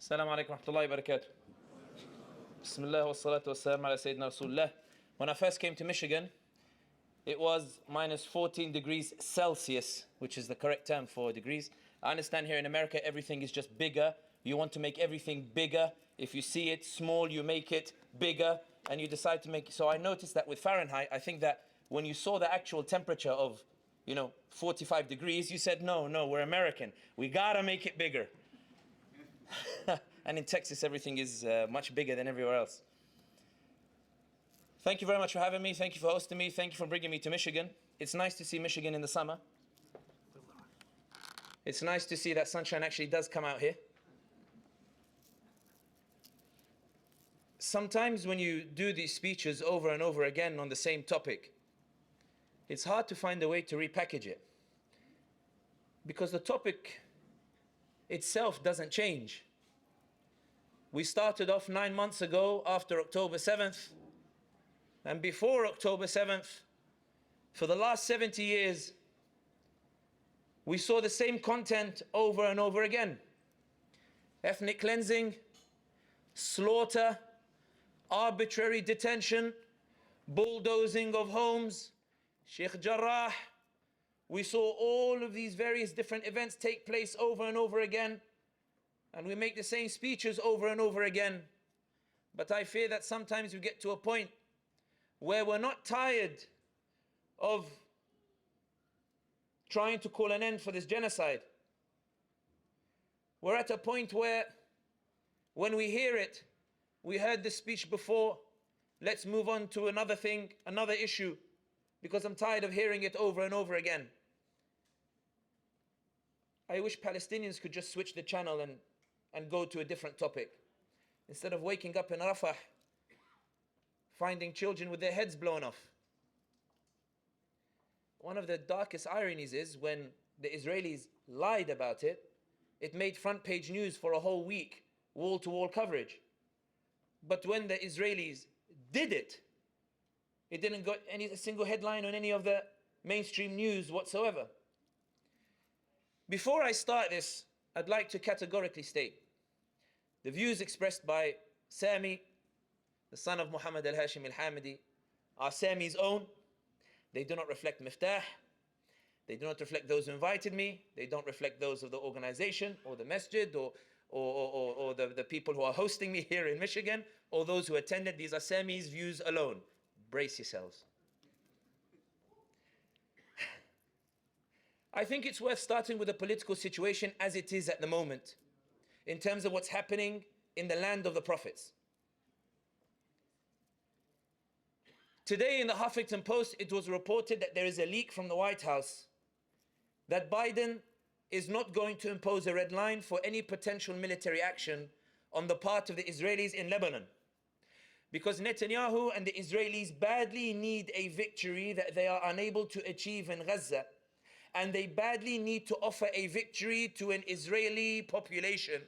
Assalamu alaikum wa rahmatullahi wa barakatuh. Bismillah wa salatu wa salam ala Sayyidina Rasulullah. When I first came to Michigan, it was minus 14 degrees Celsius, which is the correct term for degrees. I understand here in America, everything is just bigger. You want to make everything bigger. If you see it small, you make it bigger, and you decide to make it. So I noticed that with Fahrenheit, I think that when you saw the actual temperature of, 45 degrees, you said, no, we're American. We gotta make it bigger. And in Texas, everything is much bigger than everywhere else. Thank you very much for having me. Thank you for hosting me. Thank you for bringing me to Michigan. It's nice to see Michigan in the summer. It's nice to see that sunshine actually does come out here. Sometimes when you do these speeches over and over again on the same topic, it's hard to find a way to repackage it, because the topic itself doesn't change. We started off 9 months ago after October 7th, and before October 7th, for the last 70 years, we saw the same content over and over again. Ethnic cleansing, slaughter, arbitrary detention, bulldozing of homes, Sheikh Jarrah. We saw all of these various different events take place over and over again, and we make the same speeches over and over again. But I fear that sometimes we get to a point where we're not tired of trying to call an end for this genocide. We're at a point where when we hear it, we heard this speech before, let's move on to another thing, another issue, because I'm tired of hearing it over and over again. I wish Palestinians could just switch the channel and go to a different topic. Instead of waking up in Rafah, finding children with their heads blown off. One of the darkest ironies is when the Israelis lied about it, it made front page news for a whole week, wall-to-wall coverage. But when the Israelis did it, it didn't got a single headline on any of the mainstream news whatsoever. Before I start this, I'd like to categorically state the views expressed by Sami, the son of Muhammad al-Hashim al-Hamdi, are Sami's own. They do not reflect Miftah. They do not reflect those who invited me. They don't reflect those of the organization or the masjid or the people who are hosting me here in Michigan or those who attended. These are Sami's views alone. Brace yourselves. I think it's worth starting with the political situation as it is at the moment, in terms of what's happening in the land of the prophets. Today in the Huffington Post, it was reported that there is a leak from the White House that Biden is not going to impose a red line for any potential military action on the part of the Israelis in Lebanon. Because Netanyahu and the Israelis badly need a victory that they are unable to achieve in Gaza. And they badly need to offer a victory to an Israeli population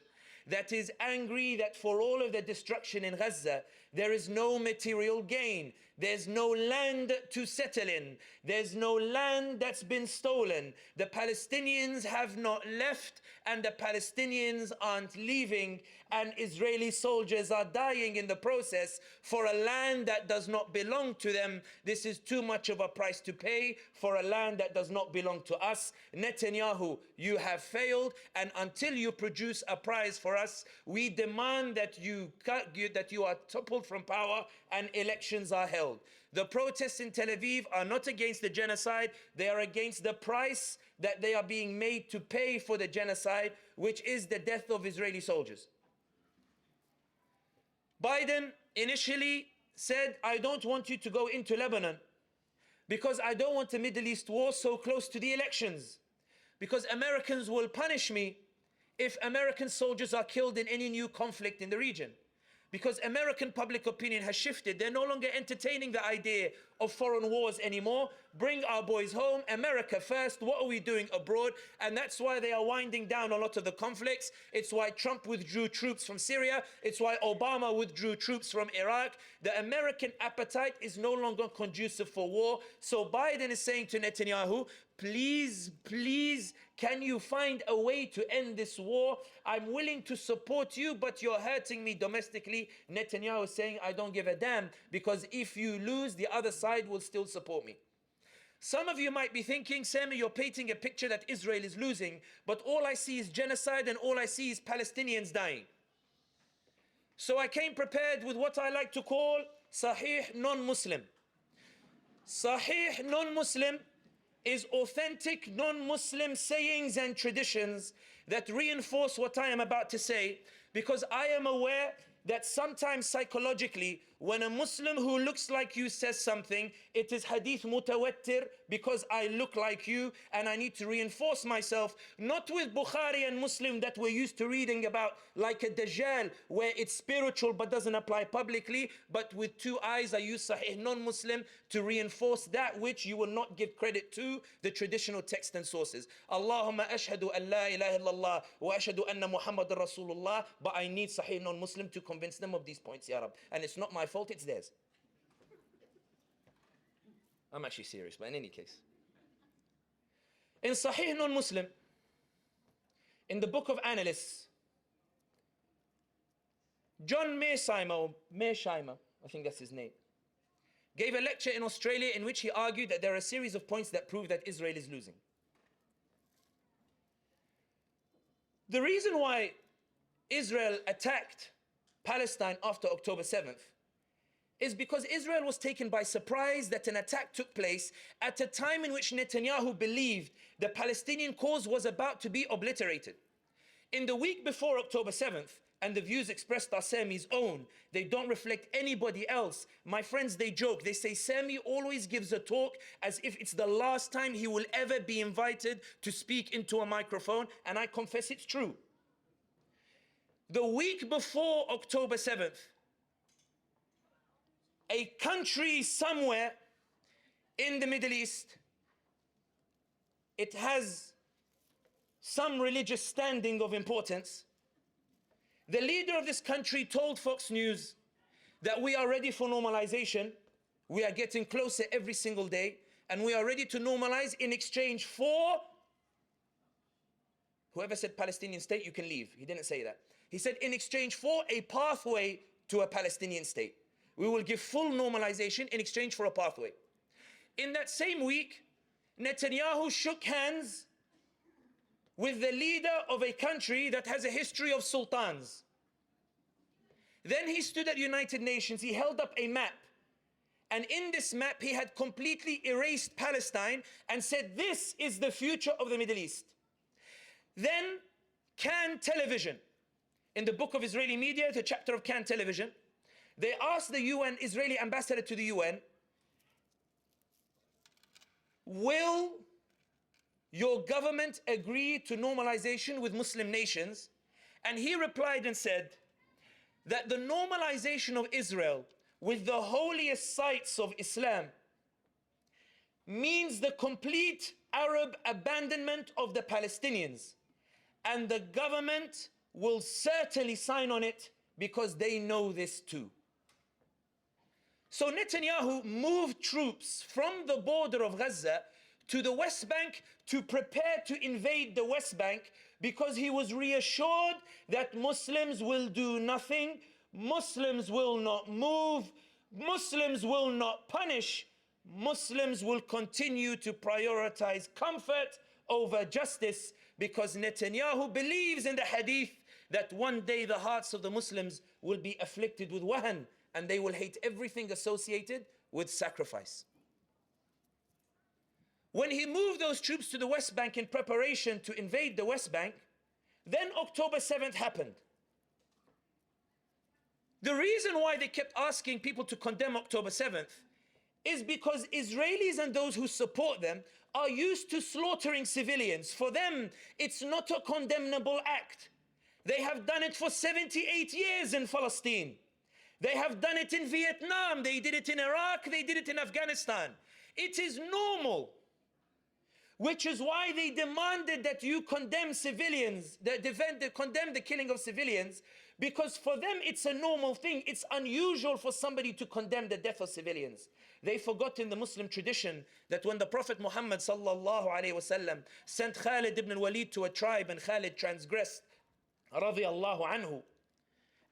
that is angry that for all of the destruction in Gaza, there is no material gain. There's no land to settle in. There's no land that's been stolen. The Palestinians have not left, and the Palestinians aren't leaving, and Israeli soldiers are dying in the process for a land that does not belong to them. This is too much of a price to pay for a land that does not belong to us. Netanyahu, you have failed, and until you produce a prize for us, we demand that you are toppled from power and elections are held. The protests in Tel Aviv are not against the genocide, they are against the price that they are being made to pay for the genocide, which is the death of Israeli soldiers. Biden initially said, I don't want you to go into Lebanon because I don't want a Middle East war so close to the elections, because Americans will punish me if American soldiers are killed in any new conflict in the region. Because American public opinion has shifted. They're no longer entertaining the idea of foreign wars anymore. Bring our boys home. America first. What are we doing abroad? And that's why they are winding down a lot of the conflicts. It's why Trump withdrew troops from Syria. It's why Obama withdrew troops from Iraq. The American appetite is no longer conducive for war. So Biden is saying to Netanyahu, please, please, can you find a way to end this war? I'm willing to support you, but you're hurting me domestically. Netanyahu is saying, I don't give a damn, because if you lose, the other side will still support me. Some of you might be thinking, Sami, you're painting a picture that Israel is losing, but all I see is genocide and all I see is Palestinians dying. So I came prepared with what I like to call Sahih non-Muslim. Sahih non-Muslim is authentic non-Muslim sayings and traditions that reinforce what I am about to say, because I am aware that sometimes psychologically, when a Muslim who looks like you says something, it is hadith mutawattir because I look like you and I need to reinforce myself, not with Bukhari and Muslim that we're used to reading about like a Dajjal, where it's spiritual but doesn't apply publicly, but with two eyes I use Sahih non-Muslim to reinforce that which you will not give credit to, the traditional text and sources. Allahumma ashhadu an la ilaha illallah wa ashhadu anna Muhammadan Rasulullah, but I need Sahih non-Muslim to convince them of these points, Ya Rab. And it's not my fault, it's theirs. I'm actually serious, but in any case. In Sahih non-Muslim, in the book of analysts, John Mearsheimer, I think that's his name, gave a lecture in Australia in which he argued that there are a series of points that prove that Israel is losing. The reason why Israel attacked Palestine after October 7th is because Israel was taken by surprise that an attack took place at a time in which Netanyahu believed the Palestinian cause was about to be obliterated. In the week before October 7th, and the views expressed are Sami's own, they don't reflect anybody else. My friends, they joke, they say Sami always gives a talk as if it's the last time he will ever be invited to speak into a microphone, and I confess it's true. The week before October 7th, a country somewhere in the Middle East, it has some religious standing of importance. The leader of this country told Fox News that we are ready for normalization. We are getting closer every single day, and we are ready to normalize in exchange for... Whoever said Palestinian state, you can leave. He didn't say that. He said in exchange for a pathway to a Palestinian state. We will give full normalization in exchange for a pathway. In that same week, Netanyahu shook hands with the leader of a country that has a history of sultans. Then he stood at United Nations, he held up a map, and in this map he had completely erased Palestine and said, this is the future of the Middle East. Then Can Television, in the book of Israeli media, the chapter of Can Television, they asked the UN, Israeli ambassador to the UN, will your government agree to normalization with Muslim nations? And he replied and said that the normalization of Israel with the holiest sites of Islam means the complete Arab abandonment of the Palestinians. And the government will certainly sign on it because they know this too. So Netanyahu moved troops from the border of Gaza to the West Bank to prepare to invade the West Bank because he was reassured that Muslims will do nothing, Muslims will not move, Muslims will not punish, Muslims will continue to prioritize comfort over justice, because Netanyahu believes in the hadith that one day the hearts of the Muslims will be afflicted with wahan and they will hate everything associated with sacrifice. When he moved those troops to the West Bank in preparation to invade the West Bank, then October 7th happened. The reason why they kept asking people to condemn October 7th is because Israelis and those who support them are used to slaughtering civilians. For them, it's not a condemnable act. They have done it for 78 years in Palestine. They have done it in Vietnam, they did it in Iraq, they did it in Afghanistan. It is normal. Which is why they demanded that you condemn civilians, condemn the killing of civilians, because for them it's a normal thing. It's unusual for somebody to condemn the death of civilians. They forgot in the Muslim tradition that when the Prophet Muhammad sallallahu alaihi wasallam sent Khalid ibn al-Walid to a tribe and Khalid transgressed, radiyallahu anhu,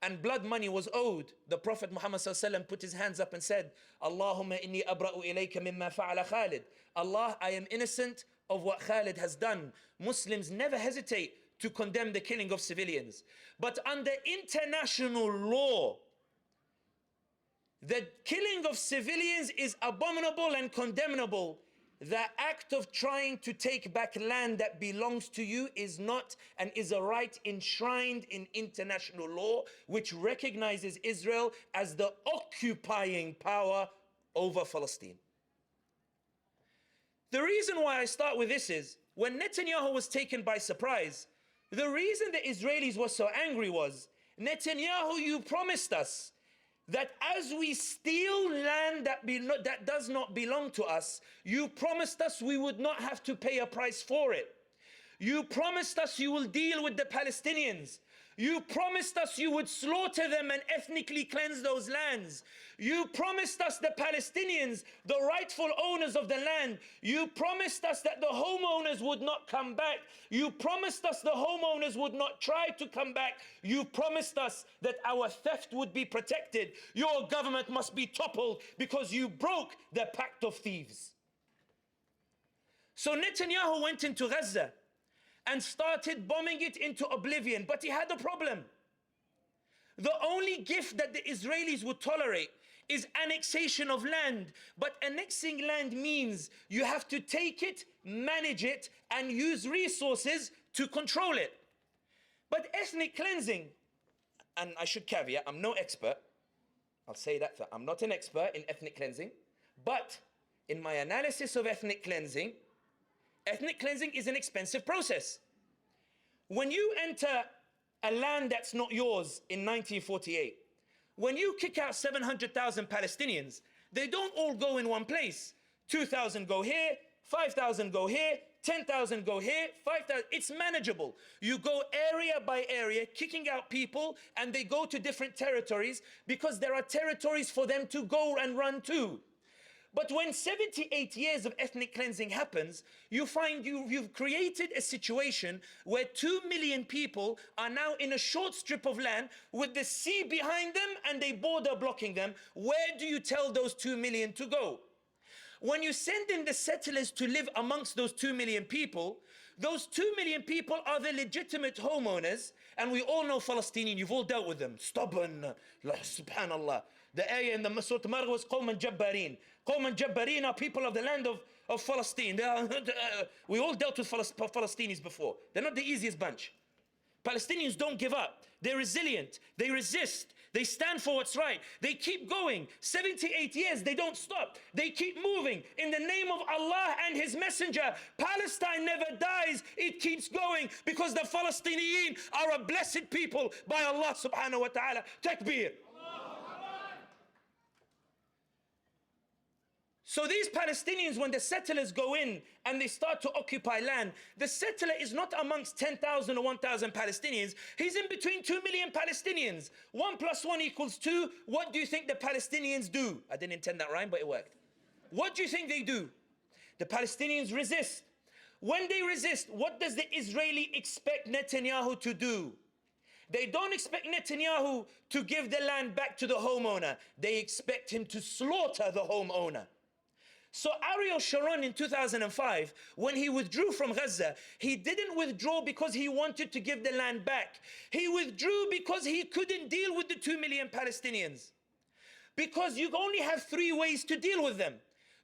and blood money was owed, the Prophet Muhammad sallallahu alaihi wasallam put his hands up and said, Allahumma inni abra'u ilayka mimma fa'ala Khalid. Allah, I am innocent of what Khalid has done. Muslims never hesitate to condemn the killing of civilians. But under international law, the killing of civilians is abominable and condemnable. The act of trying to take back land that belongs to you is not and is a right enshrined in international law, which recognizes Israel as the occupying power over Palestine. The reason why I start with this is, when Netanyahu was taken by surprise, the reason the Israelis were so angry was, Netanyahu, you promised us that as we steal land that does not belong to us, you promised us we would not have to pay a price for it. You promised us you will deal with the Palestinians. You promised us you would slaughter them and ethnically cleanse those lands. You promised us the Palestinians, the rightful owners of the land. You promised us that the homeowners would not come back. You promised us the homeowners would not try to come back. You promised us that our theft would be protected. Your government must be toppled because you broke the pact of thieves. So Netanyahu went into Gaza and started bombing it into oblivion. But he had a problem. The only gift that the Israelis would tolerate is annexation of land. But annexing land means you have to take it, manage it, and use resources to control it. But ethnic cleansing, and I should caveat, I'm no expert. I'll say that, I'm not an expert in ethnic cleansing. But in my analysis of ethnic cleansing is an expensive process. When you enter a land that's not yours in 1948, when you kick out 700,000 Palestinians, they don't all go in one place. 2,000 go here, 5,000 go here, 10,000 go here, 5,000. It's manageable. You go area by area, kicking out people, and they go to different territories because there are territories for them to go and run to. But when 78 years of ethnic cleansing happens, you find you've created a situation where 2 million people are now in a short strip of land with the sea behind them and a border blocking them. Where do you tell those 2 million to go? When you send in the settlers to live amongst those 2 million people, those 2 million people are the legitimate homeowners, and we all know Palestinian, you've all dealt with them. Stubborn, subhanallah. The ayah in the Surah Maryam was Qawman Jabbarin. Qawman Jabbarin are people of the land of Palestine. We all dealt with Palestinians before. They're not the easiest bunch. Palestinians don't give up. They're resilient. They resist. They stand for what's right. They keep going. 78 years, they don't stop. They keep moving. In the name of Allah and His Messenger, Palestine never dies. It keeps going because the Palestinians are a blessed people by Allah subhanahu wa ta'ala. Takbir. So these Palestinians, when the settlers go in and they start to occupy land, the settler is not amongst 10,000 or 1,000 Palestinians. He's in between 2 million Palestinians. 1 + 1 = 2. What do you think the Palestinians do? I didn't intend that rhyme, but it worked. What do you think they do? The Palestinians resist. When they resist, what does the Israeli expect Netanyahu to do? They don't expect Netanyahu to give the land back to the homeowner. They expect him to slaughter the homeowner. So Ariel Sharon in 2005, when he withdrew from Gaza, he didn't withdraw because he wanted to give the land back. He withdrew because he couldn't deal with the 2 million Palestinians. Because you only have 3 ways to deal with them.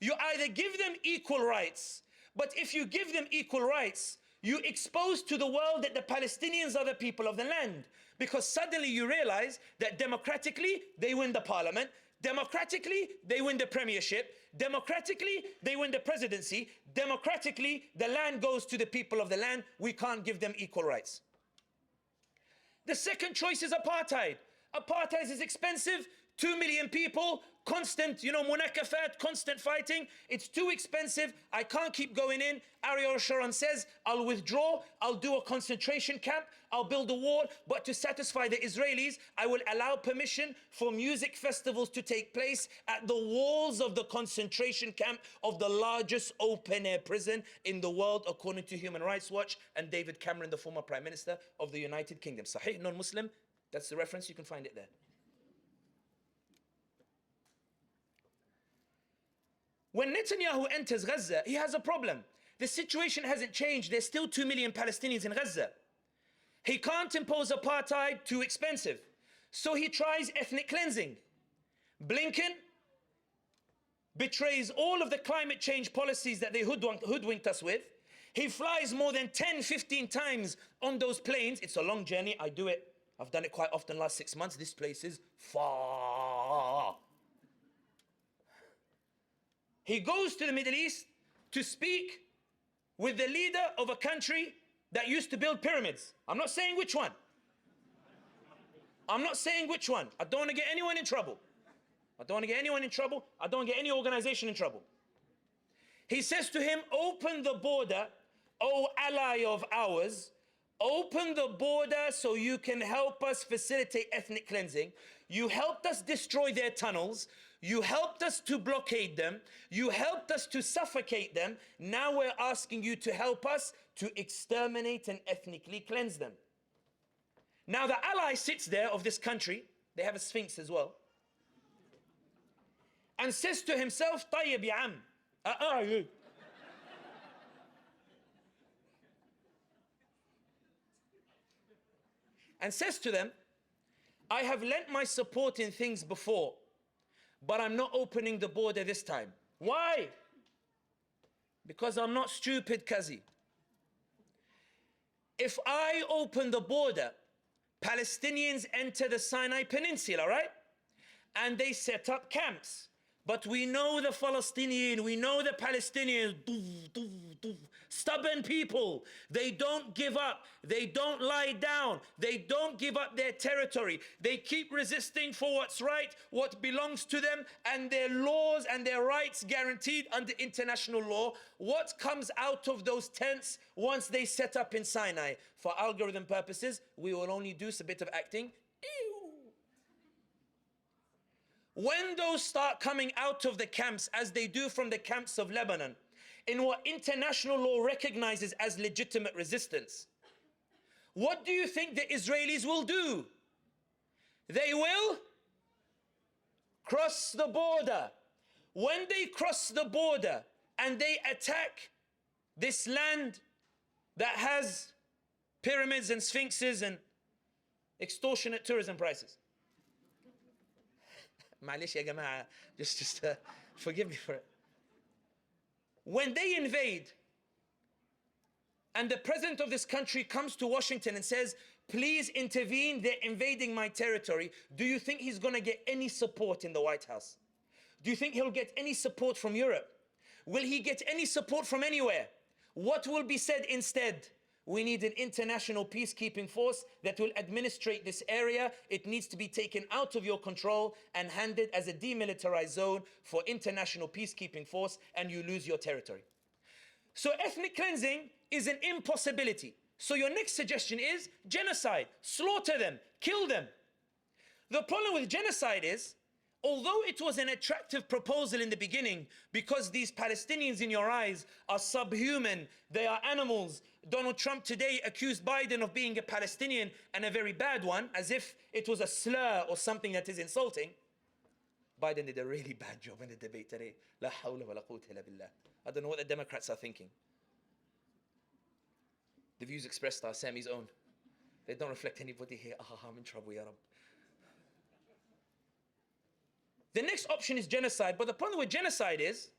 You either give them equal rights, but if you give them equal rights, you expose to the world that the Palestinians are the people of the land. Because suddenly you realize that democratically, they win the parliament. Democratically, they win the premiership. Democratically, they win the presidency. Democratically, the land goes to the people of the land. We can't give them equal rights. The second choice is apartheid. Apartheid is expensive. 2 million people, constant, munakafat, constant fighting. It's too expensive. I can't keep going in. Ariel Sharon says, I'll withdraw. I'll do a concentration camp. I'll build a wall. But to satisfy the Israelis, I will allow permission for music festivals to take place at the walls of the concentration camp of the largest open-air prison in the world, according to Human Rights Watch and David Cameron, the former Prime Minister of the United Kingdom. Sahih, non-Muslim. That's the reference. You can find it there. When Netanyahu enters Gaza, he has a problem. The situation hasn't changed. There's still 2 million Palestinians in Gaza. He can't impose apartheid, too expensive. So he tries ethnic cleansing. Blinken betrays all of the climate change policies that they hoodwinked us with. He flies more than 10, 15 times on those planes. It's a long journey. I do it. I've done it quite often last 6 months. This place is far. He goes to the Middle East to speak with the leader of a country that used to build pyramids. I'm not saying which one. I'm not saying which one. I don't want to get anyone in trouble. I don't want to get anyone in trouble. I don't want to get any organization in trouble. He says to him, open the border, O ally of ours. Open the border so you can help us facilitate ethnic cleansing. You helped us destroy their tunnels. You helped us to blockade them. You helped us to suffocate them. Now we're asking you to help us to exterminate and ethnically cleanse them. Now the ally sits there of this country. They have a sphinx as well. And says to himself, طيب يا عم. And says to them, I have lent my support in things before, but I'm not opening the border this time. Why? Because I'm not stupid, Kazi. If I open the border, Palestinians enter the Sinai Peninsula, right? And they set up camps. But we know the Palestinian, we know the Palestinians, stubborn people. They don't give up. They don't lie down. They don't give up their territory. They keep resisting for what's right, what belongs to them, and their laws and their rights guaranteed under international law. What comes out of those tents once they set up in Sinai? For algorithm purposes, we will only do a bit of acting. When those start coming out of the camps, as they do from the camps of Lebanon, in what international law recognizes as legitimate resistance, what do you think the Israelis will do? They will cross the border. When they cross the border and they attack this land that has pyramids and sphinxes and extortionate tourism prices. معلش يا جماعة, just forgive me for it. When they invade, and the president of this country comes to Washington and says, please intervene, they're invading my territory, do you think he's going to get any support in the White House? Do you think he'll get any support from Europe? Will he get any support from anywhere? What will be said instead? We need an international peacekeeping force that will administrate this area. It needs to be taken out of your control and handed as a demilitarized zone for international peacekeeping force, and you lose your territory. So ethnic cleansing is an impossibility. So your next suggestion is genocide. Slaughter them, kill them. The problem with genocide is, although it was an attractive proposal in the beginning, because these Palestinians in your eyes are subhuman, they are animals. Donald Trump today accused Biden of being a Palestinian, and a very bad one, as if it was a slur or something that is insulting. Biden did a really bad job in the debate today. La hawla wa la quwwata illa billah. I don't know what the Democrats are thinking. The views expressed are Sami's own. They don't reflect anybody here. I'm in trouble, ya Rab. The next option is genocide, but the problem with genocide is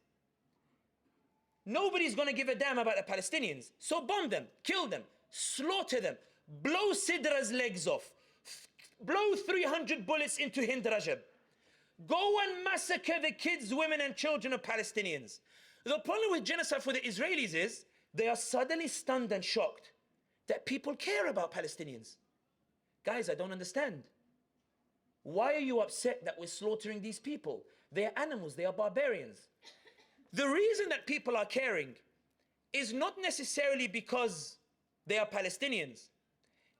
nobody's going to give a damn about the Palestinians. So bomb them, kill them, slaughter them, blow Sidra's legs off, blow 300 bullets into Hind Rajab. Go and massacre the kids, women and children of Palestinians. The problem with genocide for the Israelis is they are suddenly stunned and shocked that people care about Palestinians. Guys, I don't understand. Why are you upset that we're slaughtering these people? They are animals, they are barbarians. The reason that people are caring is not necessarily because they are Palestinians.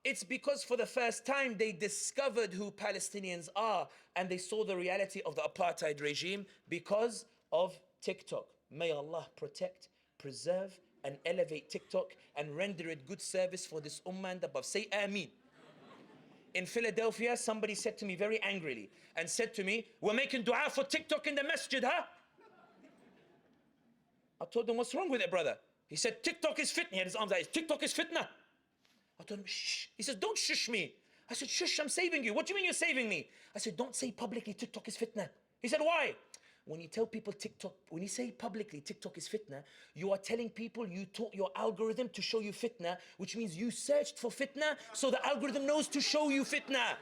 It's because for the first time they discovered who Palestinians are and they saw the reality of the apartheid regime because of TikTok. May Allah protect, preserve and elevate TikTok and render it good service for this ummah and above. Say Ameen. In Philadelphia, somebody said to me very angrily and said to me, we're making dua for TikTok in the masjid, huh? I told him, what's wrong with it, brother? He said, TikTok is fitna. He had his arms out. TikTok is fitna. I told him, shh. He says, don't shush me. I said, shush, I'm saving you. What do you mean you're saving me? I said, don't say publicly TikTok is fitna. He said, why? When you tell people TikTok, when you say publicly TikTok is fitna, you are telling people you taught your algorithm to show you fitna, which means you searched for fitna, so the algorithm knows to show you fitna.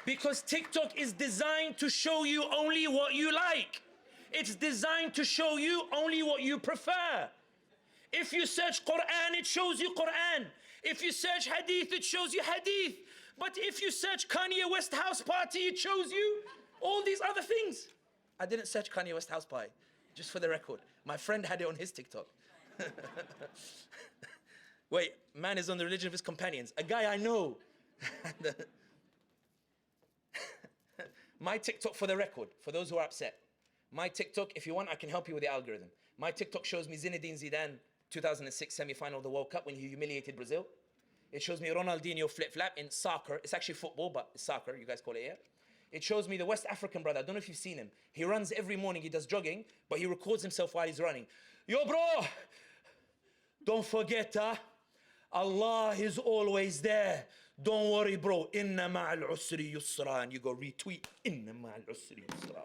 Because TikTok is designed to show you only what you like. It's designed to show you only what you prefer. If you search Quran, it shows you Quran. If you search Hadith, it shows you Hadith. But if you search Kanye West house party, it shows you all these other things. I didn't search Kanye West house party, just for the record. My friend had it on his TikTok. Wait, man is on the religion of his companions. A guy I know. My TikTok, for the record, for those who are upset. My TikTok, if you want, I can help you with the algorithm. My TikTok shows me Zinedine Zidane, 2006 semi-final of the World Cup when he humiliated Brazil. It shows me Ronaldinho flip-flap in soccer. It's actually football, but it's soccer, you guys call it here. It shows me the West African brother. I don't know if you've seen him. He runs every morning, he does jogging, but he records himself while he's running. Yo, bro, don't forget, Allah is always there. Don't worry, bro. Inna ma'al usri yusra. And you go retweet. Inna ma'al usri yusra.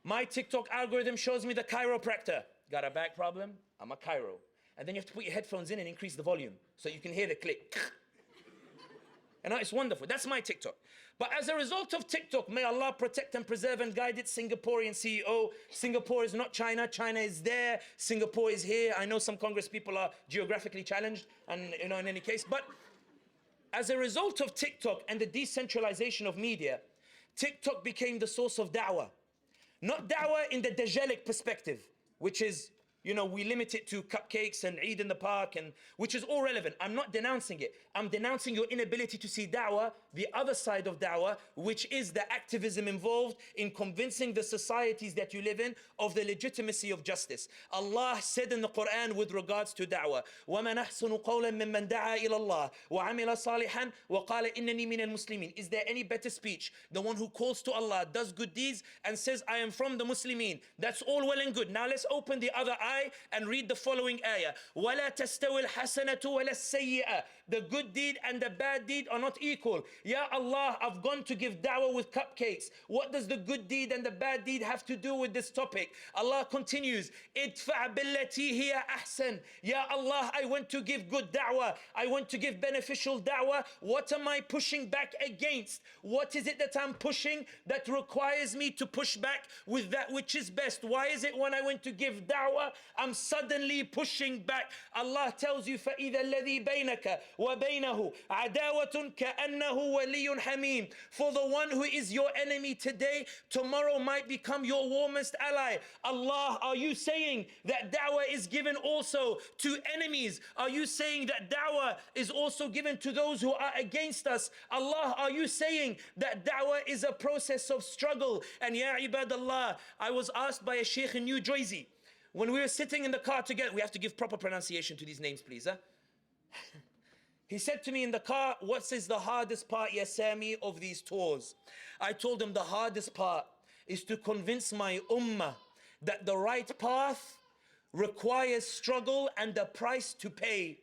My TikTok algorithm shows me the chiropractor. Got a back problem? I'm a chiro. And then you have to put your headphones in and increase the volume so you can hear the click. And it's wonderful. That's my TikTok. But as a result of TikTok, may Allah protect and preserve and guide its Singaporean CEO. Singapore is not China. China is there. Singapore is here. I know some Congress people are geographically challenged, and in any case. But as a result of TikTok and the decentralization of media, TikTok became the source of da'wah. Not da'wah in the Dajjalic perspective, which is, we limit it to cupcakes and Eid in the park, and which is all relevant. I'm not denouncing it. I'm denouncing your inability to see da'wah, the other side of da'wah, which is the activism involved in convincing the societies that you live in of the legitimacy of justice. Allah said in the Quran with regards to da'wah, وَمَنْ أَحْسَنُ قَوْلًا مِمَّنْ دَعَا إِلَى اللَّهِ وَعَمِلَ صَالِحًا وَقَالَ إِنَّنِي مِنَ الْمُسْلِمِينَ. Is there any better speech? The one who calls to Allah, does good deeds, and says, I am from the Muslimin. That's all well and good. Now let's open the other eye and read the following ayah. وَلَا تَسْتَوِي الْحَسَنَةُ وَلَا السَّيِّئَةُ. The good deed and the bad deed are not equal. Ya Allah, I've gone to give da'wah with cupcakes. What does the good deed and the bad deed have to do with this topic? Allah continues, idfa' billati hiya ahsan. Ya Allah, I went to give good da'wah. I went to give beneficial da'wah. What am I pushing back against? What is it that I'm pushing that requires me to push back with that which is best? Why is it when I went to give da'wah, I'm suddenly pushing back? Allah tells you, فَإِذَا الَّذِي بَيْنَكَ وَبَيْنَهُ عَدَاوَةٌ كَأَنَّهُ وَلِيٌّ حَمِيمٌ. For the one who is your enemy today, tomorrow might become your warmest ally. Allah, are you saying that da'wah is given also to enemies? Are you saying that da'wah is also given to those who are against us? Allah, are you saying that da'wah is a process of struggle? And ya ibadallah, I was asked by a sheikh in New Jersey, when we were sitting in the car together, we have to give proper pronunciation to these names, please, huh? He said to me in the car, what is the hardest part, ya Sami, of these tours? I told him the hardest part is to convince my ummah that the right path requires struggle and a price to pay.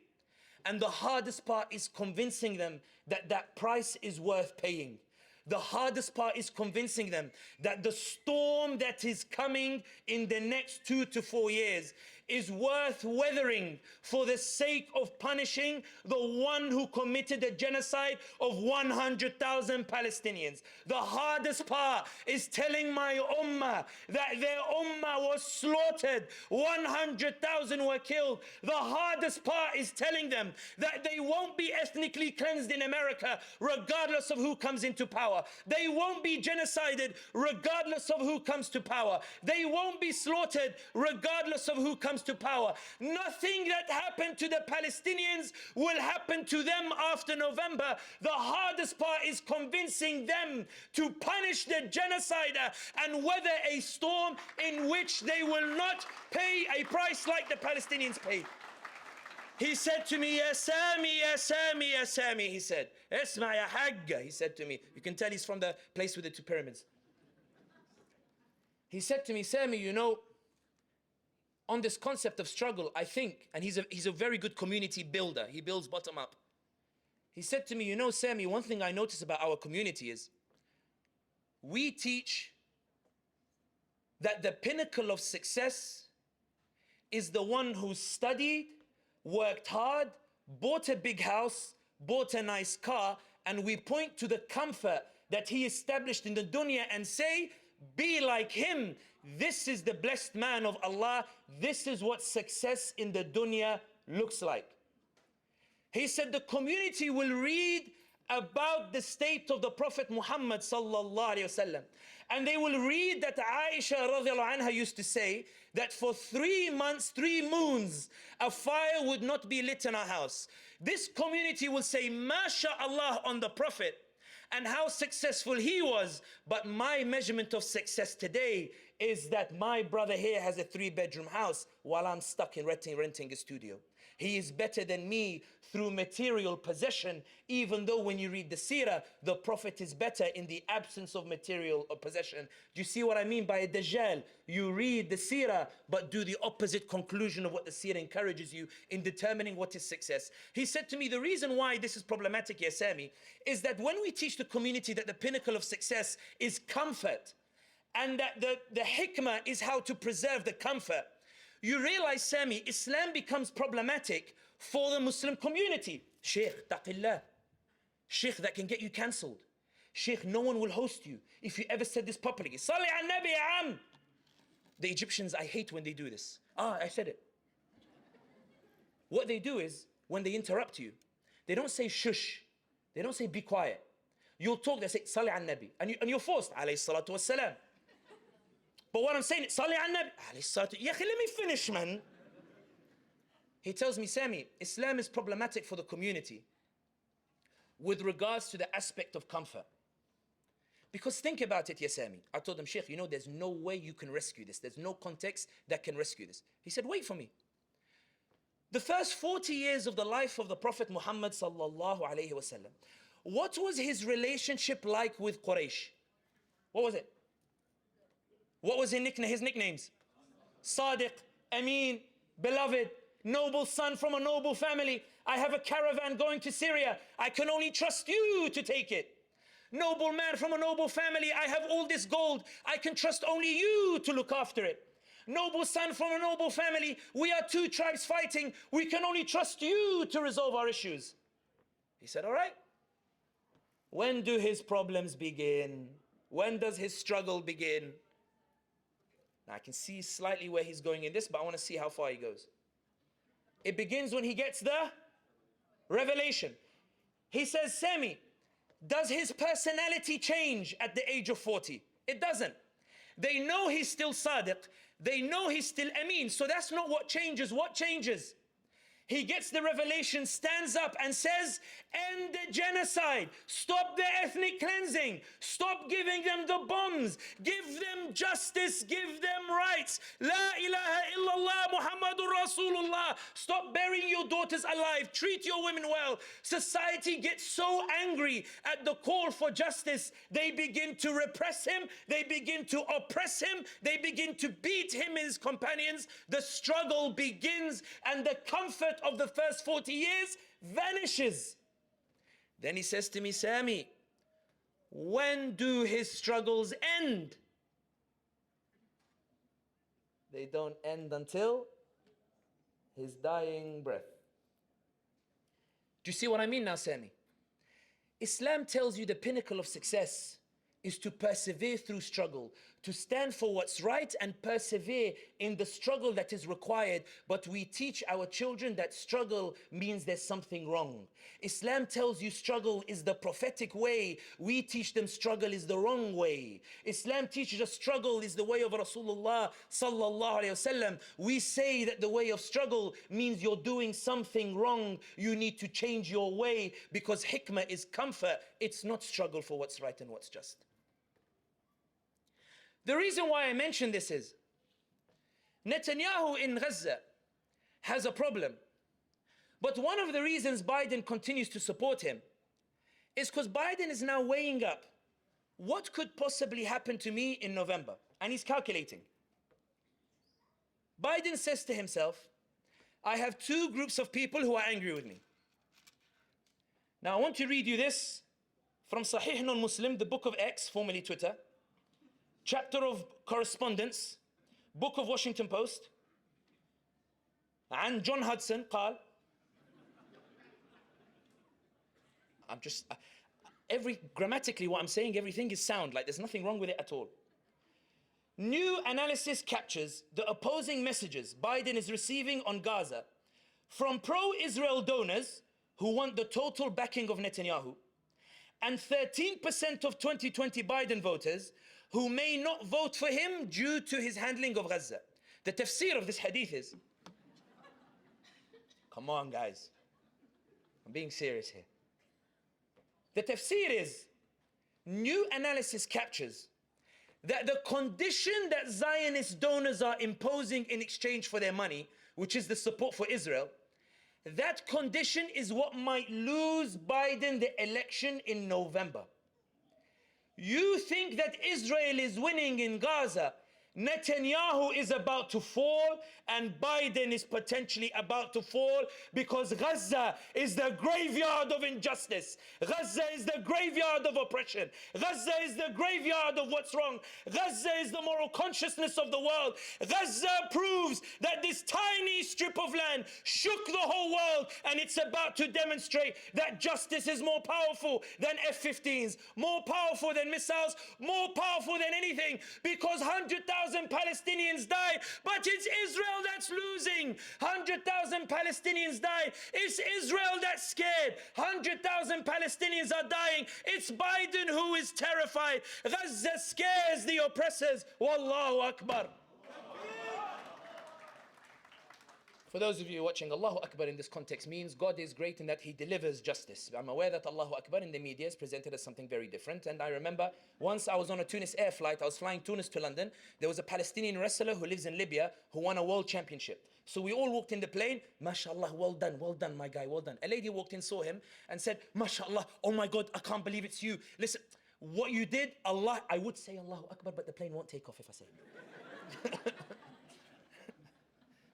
And the hardest part is convincing them that that price is worth paying. The hardest part is convincing them that the storm that is coming in the next 2 to 4 years is worth weathering for the sake of punishing the one who committed a genocide of 100,000 Palestinians. The hardest part is telling my ummah that their ummah was slaughtered, 100,000 were killed. The hardest part is telling them that they won't be ethnically cleansed in America regardless of who comes into power. They won't be genocided regardless of who comes to power. They won't be slaughtered regardless of who comes to power. Nothing that happened to the Palestinians will happen to them after November. The hardest part is convincing them to punish the genocider and weather a storm in which they will not pay a price like the Palestinians paid. He said to me, Ya Sami, Ya Sami, Ya Sami. He said, Isma ya Hagga. He said to me, you can tell he's from the place with the two pyramids. He said to me, Sami, you know, on this concept of struggle, I think, and he's a very good community builder. He builds bottom up. He said to me, you know, Sami, one thing I notice about our community is we teach that the pinnacle of success is the one who studied, worked hard, bought a big house, bought a nice car, and we point to the comfort that he established in the dunya and say, be like him. This is the blessed man of Allah. This is what success in the dunya looks like. He said the community will read about the state of the Prophet Muhammad sallallahu alaihi wasallam, and they will read that Aisha radiallahu anha used to say that for 3 months, 3 moons, a fire would not be lit in our house. This community will say, MashaAllah on the Prophet and how successful he was. But my measurement of success today is that my brother here has a 3-bedroom house while I'm stuck in renting a studio. He is better than me through material possession, even though when you read the seerah, the Prophet is better in the absence of material or possession. Do you see what I mean by a dajjal? You read the seerah, but do the opposite conclusion of what the seerah encourages you in determining what is success. He said to me, the reason why this is problematic, Ya Sami, is that when we teach the community that the pinnacle of success is comfort, and that the hikmah is how to preserve the comfort, you realize, Sami, Islam becomes problematic for the Muslim community. Sheikh, taqillah. Sheikh, that can get you cancelled. Sheikh, no one will host you if you ever said this properly. Salli al Nabi am. The Egyptians, I hate when they do this. I said it. What they do is, when they interrupt you, they don't say shush. They don't say be quiet. You'll talk, they say Salli al Nabi. And you're forced, alayhi salatu wassalam. But what I'm saying is, Salli al Nabi, alayhi salatu. Ya, let me finish, man. He tells me, Sami, Islam is problematic for the community with regards to the aspect of comfort. Because think about it, Ya Sami. I told him, Sheikh, you know, there's no way you can rescue this. There's no context that can rescue this. He said, wait for me. The first 40 years of the life of the Prophet Muhammad sallallahu alayhi wasallam, what was his relationship like with Quraysh? What was it? What was his nicknames? Sadiq, Amin, beloved, noble son from a noble family. I have a caravan going to Syria. I can only trust you to take it. Noble man from a noble family. I have all this gold. I can trust only you to look after it. Noble son from a noble family. We are 2 tribes fighting. We can only trust you to resolve our issues. He said, all right. When do his problems begin? When does his struggle begin? Now I can see slightly where he's going in this, but I want to see how far he goes. It begins when he gets the revelation. He says, Sami, does his personality change at the age of 40? It doesn't. They know he's still Sadiq. They know he's still Amin. So that's not what changes. What changes? He gets the revelation, stands up and says, end the genocide. Stop the ethnic cleansing. Stop giving them the bombs. Give them justice. Give them rights. La ilaha illallah Muhammadur Rasulullah. Stop burying your daughters alive. Treat your women well. Society gets so angry at the call for justice. They begin to repress him. They begin to oppress him. They begin to beat him and his companions. The struggle begins, and the comfort of the first 40 years vanishes. Then he says to me, Sami, when do his struggles end? They don't end until his dying breath. Do you see what I mean now, Sami? Islam tells you the pinnacle of success is to persevere through struggle, to stand for what's right and persevere in the struggle that is required. But we teach our children that struggle means there's something wrong. Islam tells you struggle is the prophetic way. We teach them struggle is the wrong way. Islam teaches us struggle is the way of Rasulullah sallallahu alayhi wasallam. We say that the way of struggle means you're doing something wrong. You need to change your way because hikmah is comfort. It's not struggle for what's right and what's just. The reason why I mention this is Netanyahu in Gaza has a problem. But one of the reasons Biden continues to support him is because Biden is now weighing up what could possibly happen to me in November. And he's calculating. Biden says to himself, I have two groups of people who are angry with me. Now I want to read you this from Sahih non-Muslim, the book of X, formerly Twitter. Chapter of correspondence, book of Washington Post, and John Hudson قال grammatically what I'm saying, everything is sound, like there's nothing wrong with it at all. New analysis captures the opposing messages Biden is receiving on Gaza from pro-Israel donors who want the total backing of Netanyahu and 13% of 2020 Biden voters who may not vote for him due to his handling of Gaza. The tafsir of this hadith is, come on guys, I'm being serious here. The tafsir is, new analysis captures that the condition that Zionist donors are imposing in exchange for their money, which is the support for Israel, that condition is what might lose Biden the election in November. You think that Israel is winning in Gaza, Netanyahu is about to fall and Biden is potentially about to fall because Gaza is the graveyard of injustice. Gaza is the graveyard of oppression. Gaza is the graveyard of what's wrong. Gaza is the moral consciousness of the world. Gaza proves that this tiny strip of land shook the whole world, and it's about to demonstrate that justice is more powerful than F-15s, more powerful than missiles, more powerful than anything, because 100,000 Palestinians died, but it's Israel that's losing. 100,000 Palestinians died. It's Israel that's scared. 100,000 Palestinians are dying. It's Biden who is terrified. Gaza scares the oppressors. Wallahu Akbar. For those of you watching, Allahu Akbar in this context means God is great in that He delivers justice. I'm aware that Allahu Akbar in the media is presented as something very different. And I remember once I was on a Tunis air flight, I was flying Tunis to London. There was a Palestinian wrestler who lives in Libya who won a world championship. So we all walked in the plane, MashaAllah, well done, my guy, well done. A lady walked in, saw him and said, MashaAllah, oh my God, I can't believe it's you. Listen, what you did, Allah, I would say Allahu Akbar, but the plane won't take off if I say it.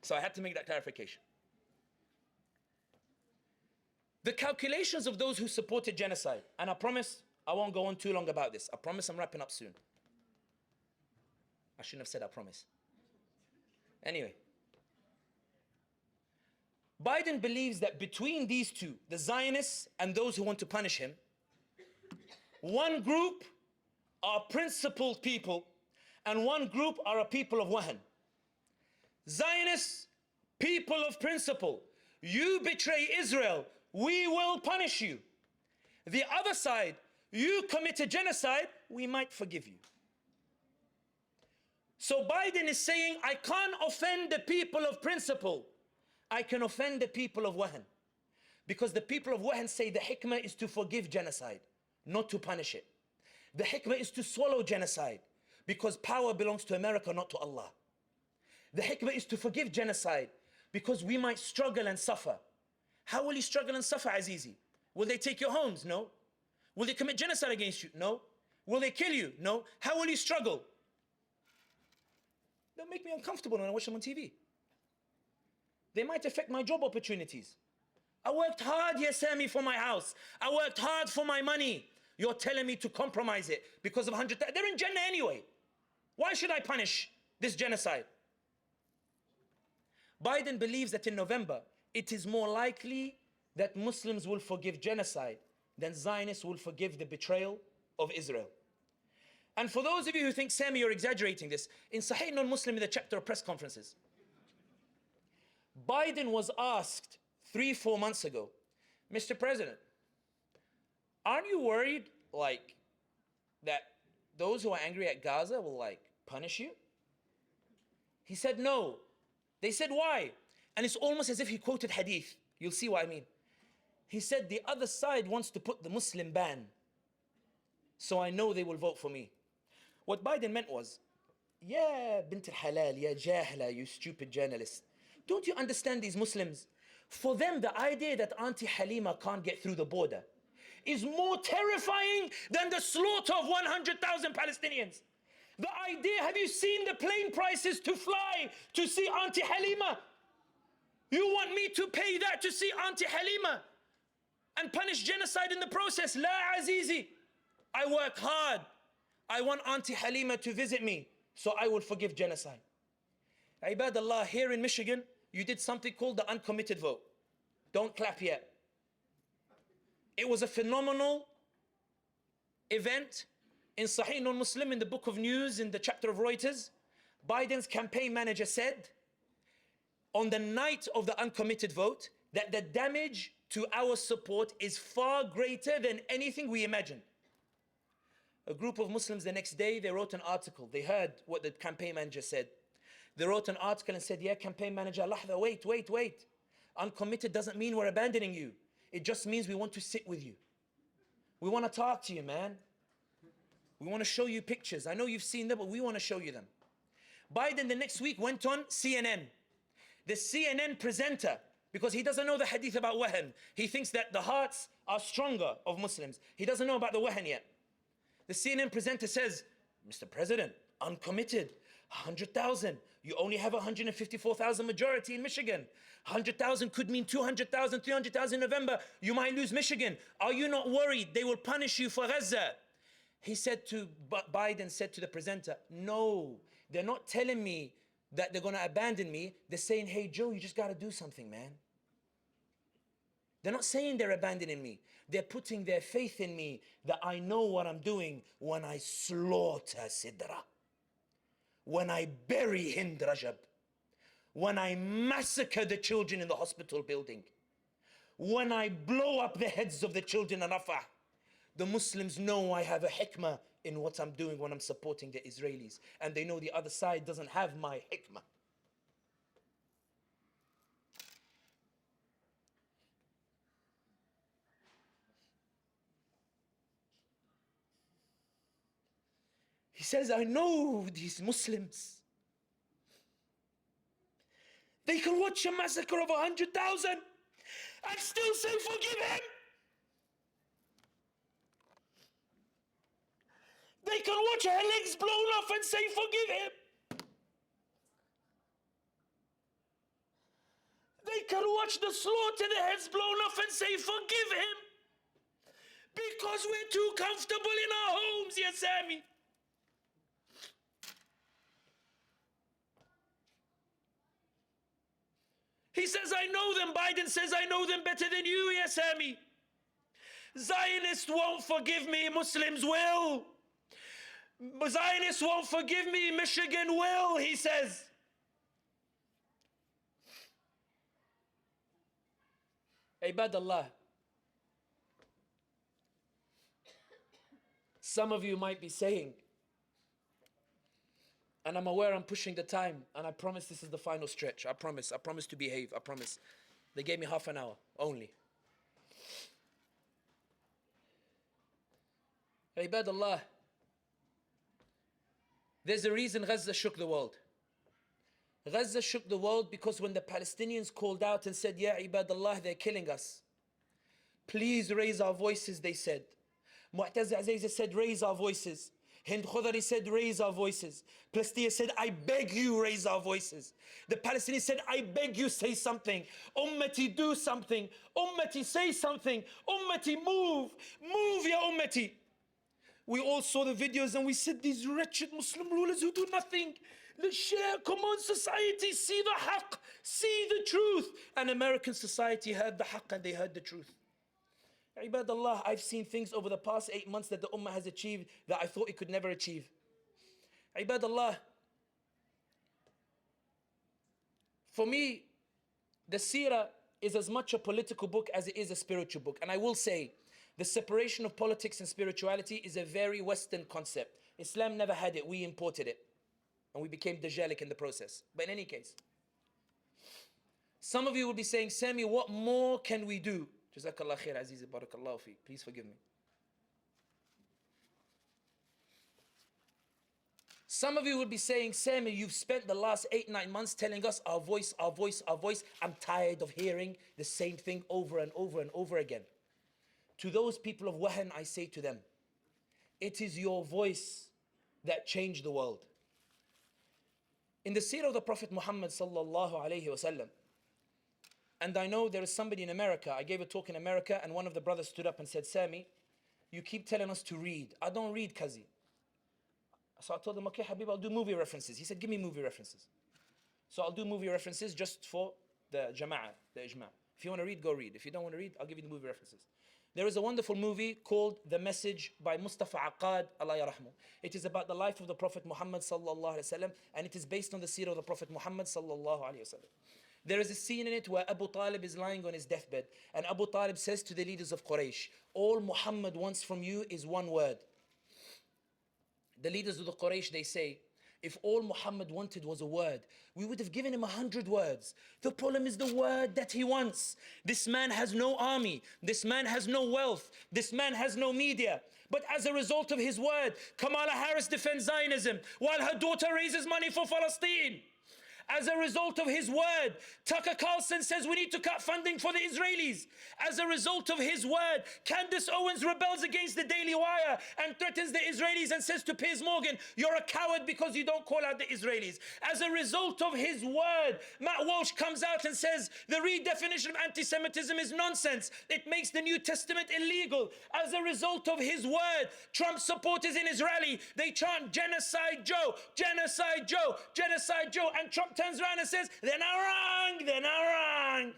So I had to make that clarification. The calculations of those who supported genocide, and I promise I won't go on too long about this. I promise I'm wrapping up soon. I shouldn't have said I promise. Anyway, Biden believes that between these two, the Zionists and those who want to punish him, one group are principled people and one group are a people of wahan. Zionists, people of principle, you betray Israel, we will punish you. The other side, you commit a genocide, we might forgive you. So Biden is saying, I can't offend the people of principle. I can offend the people of wahan. Because the people of wahan say the hikmah is to forgive genocide, not to punish it. The hikmah is to swallow genocide, because power belongs to America, not to Allah. The hikmah is to forgive genocide because we might struggle and suffer. How will you struggle and suffer, Azizi? Will they take your homes? No. Will they commit genocide against you? No. Will they kill you? No. How will you struggle? They'll make me uncomfortable when I watch them on TV. They might affect my job opportunities. I worked hard, yes, Sami, for my house. I worked hard for my money. You're telling me to compromise it because of 100,000. They're in Jannah anyway. Why should I punish this genocide? Biden believes that in November, it is more likely that Muslims will forgive genocide than Zionists will forgive the betrayal of Israel. And for those of you who think, Sami, you're exaggerating this, in Sahih non-Muslim, in the chapter of press conferences, Biden was asked 3-4 months ago, Mr. President, aren't you worried, like, that those who are angry at Gaza will, like, punish you? He said no. They said why? And it's almost as if he quoted hadith. You'll see what I mean. He said the other side wants to put the Muslim ban, so I know they will vote for me. What Biden meant was, yeah, bint al-halal, ya jahla, you stupid journalist. Don't you understand these Muslims? For them, the idea that Auntie Halima can't get through the border is more terrifying than the slaughter of 100,000 Palestinians. The idea, have you seen the plane prices to fly to see Auntie Halima? You want me to pay that to see Auntie Halima and punish genocide in the process? La Azizi. I work hard. I want Auntie Halima to visit me, so I will forgive genocide. Ibadallah, here in Michigan, you did something called the uncommitted vote. Don't clap yet. It was a phenomenal event in Sahih non-Muslim, in the book of news, in the chapter of Reuters. Biden's campaign manager said, on the night of the uncommitted vote, that the damage to our support is far greater than anything we imagined. A group of Muslims the next day, they wrote an article. They heard what the campaign manager said. They wrote an article and said, yeah, campaign manager, lahza, wait. Uncommitted doesn't mean we're abandoning you. It just means we want to sit with you. We want to talk to you, man. We want to show you pictures. I know you've seen them, but we want to show you them. Biden the next week went on CNN. The CNN presenter, because he doesn't know the hadith about wahan. He thinks that the hearts are stronger of Muslims. He doesn't know about the wahan yet. The CNN presenter says, Mr. President, uncommitted, 100,000. You only have 154,000 majority in Michigan. 100,000 could mean 200,000, 300,000 in November. You might lose Michigan. Are you not worried? They will punish you for Gaza. He said to, Biden said to the presenter, no, they're not telling me that they're going to abandon me. They're saying, hey, Joe, you just got to do something, man. They're not saying they're abandoning me. They're putting their faith in me that I know what I'm doing when I slaughter Sidra, when I bury Hind Rajab, when I massacre the children in the hospital building, when I blow up the heads of the children in Rafah. The Muslims know I have a hikmah in what I'm doing when I'm supporting the Israelis. And they know the other side doesn't have my hikmah. He says, I know these Muslims. They can watch a massacre of 100,000 and still say, forgive him. They can watch her legs blown off and say, forgive him. They can watch the slaughter, the heads blown off and say, forgive him. Because we're too comfortable in our homes, yes, Sami. He says, I know them. Biden says, I know them better than you, yes, Sami. Zionists won't forgive me, Muslims will. Zionists won't forgive me, Michigan will, he says. Ibadallah. Some of you might be saying, and I'm aware I'm pushing the time, and I promise this is the final stretch. I promise to behave, I promise. They gave me half an hour only. Ibadallah. There's a reason Gaza shook the world. Gaza shook the world because when the Palestinians called out and said, Ya Ibadallah, they're killing us. Please raise our voices, they said. Mu'taz Azayza said, raise our voices. Hind Khudari said, raise our voices. Palestine said, I beg you, raise our voices. The Palestinians said, I beg you, say something. Ummati, do something. Ummati, say something. Ummati, move. Move, ya Ummati. We all saw the videos and we said, these wretched Muslim rulers who do nothing, let's share, come on society, see the haqq, see the truth. And American society heard the haqq and they heard the truth. Ibadallah, I've seen things over the past 8 months that the ummah has achieved that I thought it could never achieve. Ibadallah, for me, the seerah is as much a political book as it is a spiritual book. And I will say, the separation of politics and spirituality is a very Western concept. Islam never had it, we imported it. And we became Dajjalic in the process. But in any case, some of you will be saying, Sami, what more can we do? Jazakallah khair, Azizi, barakallahu fi. Please forgive me. Some of you will be saying, Sami, you've spent the last 8-9 months telling us our voice, our voice, our voice. I'm tired of hearing the same thing over and over and over again. To those people of Wahan, I say to them, it is your voice that changed the world. In the seerah of the Prophet Muhammad sallallahu alayhi wasallam, and I know there is somebody in America, I gave a talk in America and one of the brothers stood up and said, Sami, you keep telling us to read. I don't read, Kazi. So I told him, okay, Habib, I'll do movie references. He said, give me movie references. So I'll do movie references just for the jama'ah, the ijma'. If you want to read, go read. If you don't want to read, I'll give you the movie references. There is a wonderful movie called The Message by Mustafa Aqad, Allah yarahmu. It is about the life of the Prophet Muhammad sallallahu alayhi wa sallam, and it is based on the seerah of the Prophet Muhammad sallallahu alayhi wa sallam. There is a scene in it where Abu Talib is lying on his deathbed, and Abu Talib says to the leaders of Quraysh, all Muhammad wants from you is one word. The leaders of the Quraysh, they say, if all Muhammad wanted was a word, we would have given him 100 words. The problem is the word that he wants. This man has no army. This man has no wealth. This man has no media. But as a result of his word, Kamala Harris defends Zionism while her daughter raises money for Palestine. As a result of his word, Tucker Carlson says we need to cut funding for the Israelis. As a result of his word, Candace Owens rebels against the Daily Wire and threatens the Israelis and says to Piers Morgan, you're a coward because you don't call out the Israelis. As a result of his word, Matt Walsh comes out and says the redefinition of anti-Semitism is nonsense. It makes the New Testament illegal. As a result of his word, Trump supporters in his rally, they chant genocide Joe, genocide Joe, genocide Joe, and Trump turns around and says, they're not wrong, they're not wrong.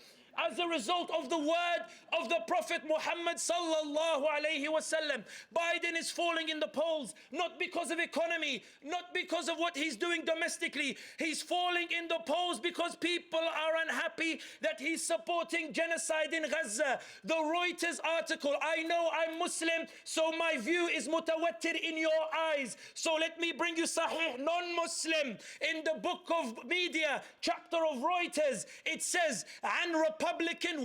As a result of the word of the Prophet Muhammad sallallahu alayhi wasallam, Biden is falling in the polls, not because of economy, not because of what he's doing domestically. He's falling in the polls because people are unhappy that he's supporting genocide in Gaza. The Reuters article, I know I'm Muslim, so my view is mutawattir in your eyes. So let me bring you Sahih non-Muslim. In the book of media, chapter of Reuters, it says, and Republican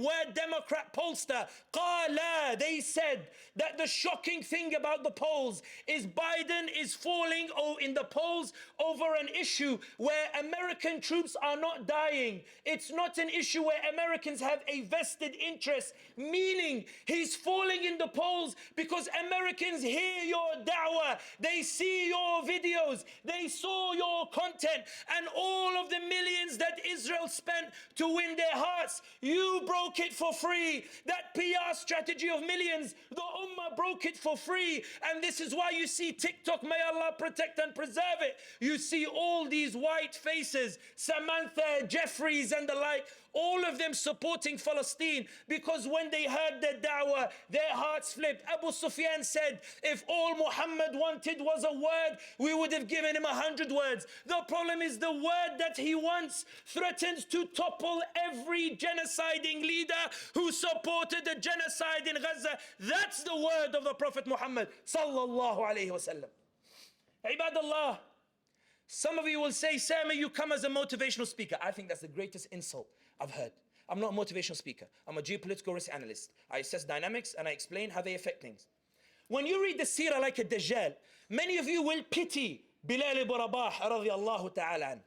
were Democrat pollster, qala, they said that the shocking thing about the polls is Biden is falling in the polls over an issue where American troops are not dying. It's not an issue where Americans have a vested interest, meaning he's falling in the polls because Americans hear your da'wah, they see your videos, they saw your content, and all of the millions that Israel spent to win their hearts, you broke it for free. That PR strategy of millions, the Ummah broke it for free. And this is why you see TikTok, may Allah protect and preserve it. You see all these white faces, Samantha, Jeffries and the like, all of them supporting Palestine, because when they heard the da'wah, their hearts flipped. Abu Sufyan said, if all Muhammad wanted was a word, we would have given him 100 words. The problem is the word that he wants threatens to topple every genociding leader who supported the genocide in Gaza. That's the word of the Prophet Muhammad sallallahu alayhi wasallam. Ibadallah, some of you will say, Sami, you come as a motivational speaker. I think that's the greatest insult I've heard. I'm not a motivational speaker. I'm a geopolitical risk analyst. I assess dynamics and I explain how they affect things. When you read the seerah like a Dajjal, many of you will pity Bilal ibn Rabah radiyallahu ta'ala an.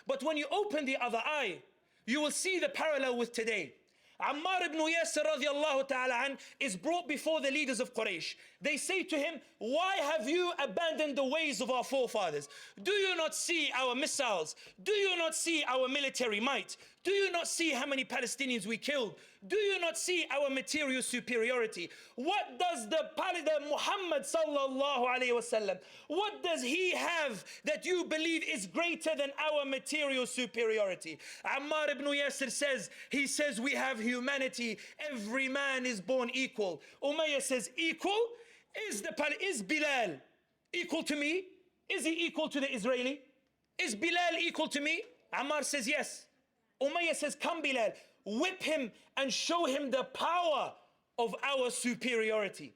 But when you open the other eye, you will see the parallel with today. Ammar ibn Yasir radiallahu ta'ala an is brought before the leaders of Quraysh. They say to him, why have you abandoned the ways of our forefathers? Do you not see our missiles? Do you not see our military might? Do you not see how many Palestinians we killed? Do you not see our material superiority? What does the Muhammad sallallahu alayhi wasallam, what does he have that you believe is greater than our material superiority? Ammar ibn Yasir says, he says we have humanity. Every man is born equal. Umayyah says equal? Is Bilal equal to me? Is he equal to the Israeli? Is Bilal equal to me? Ammar says yes. Umayyah says, come Bilal, whip him and show him the power of our superiority.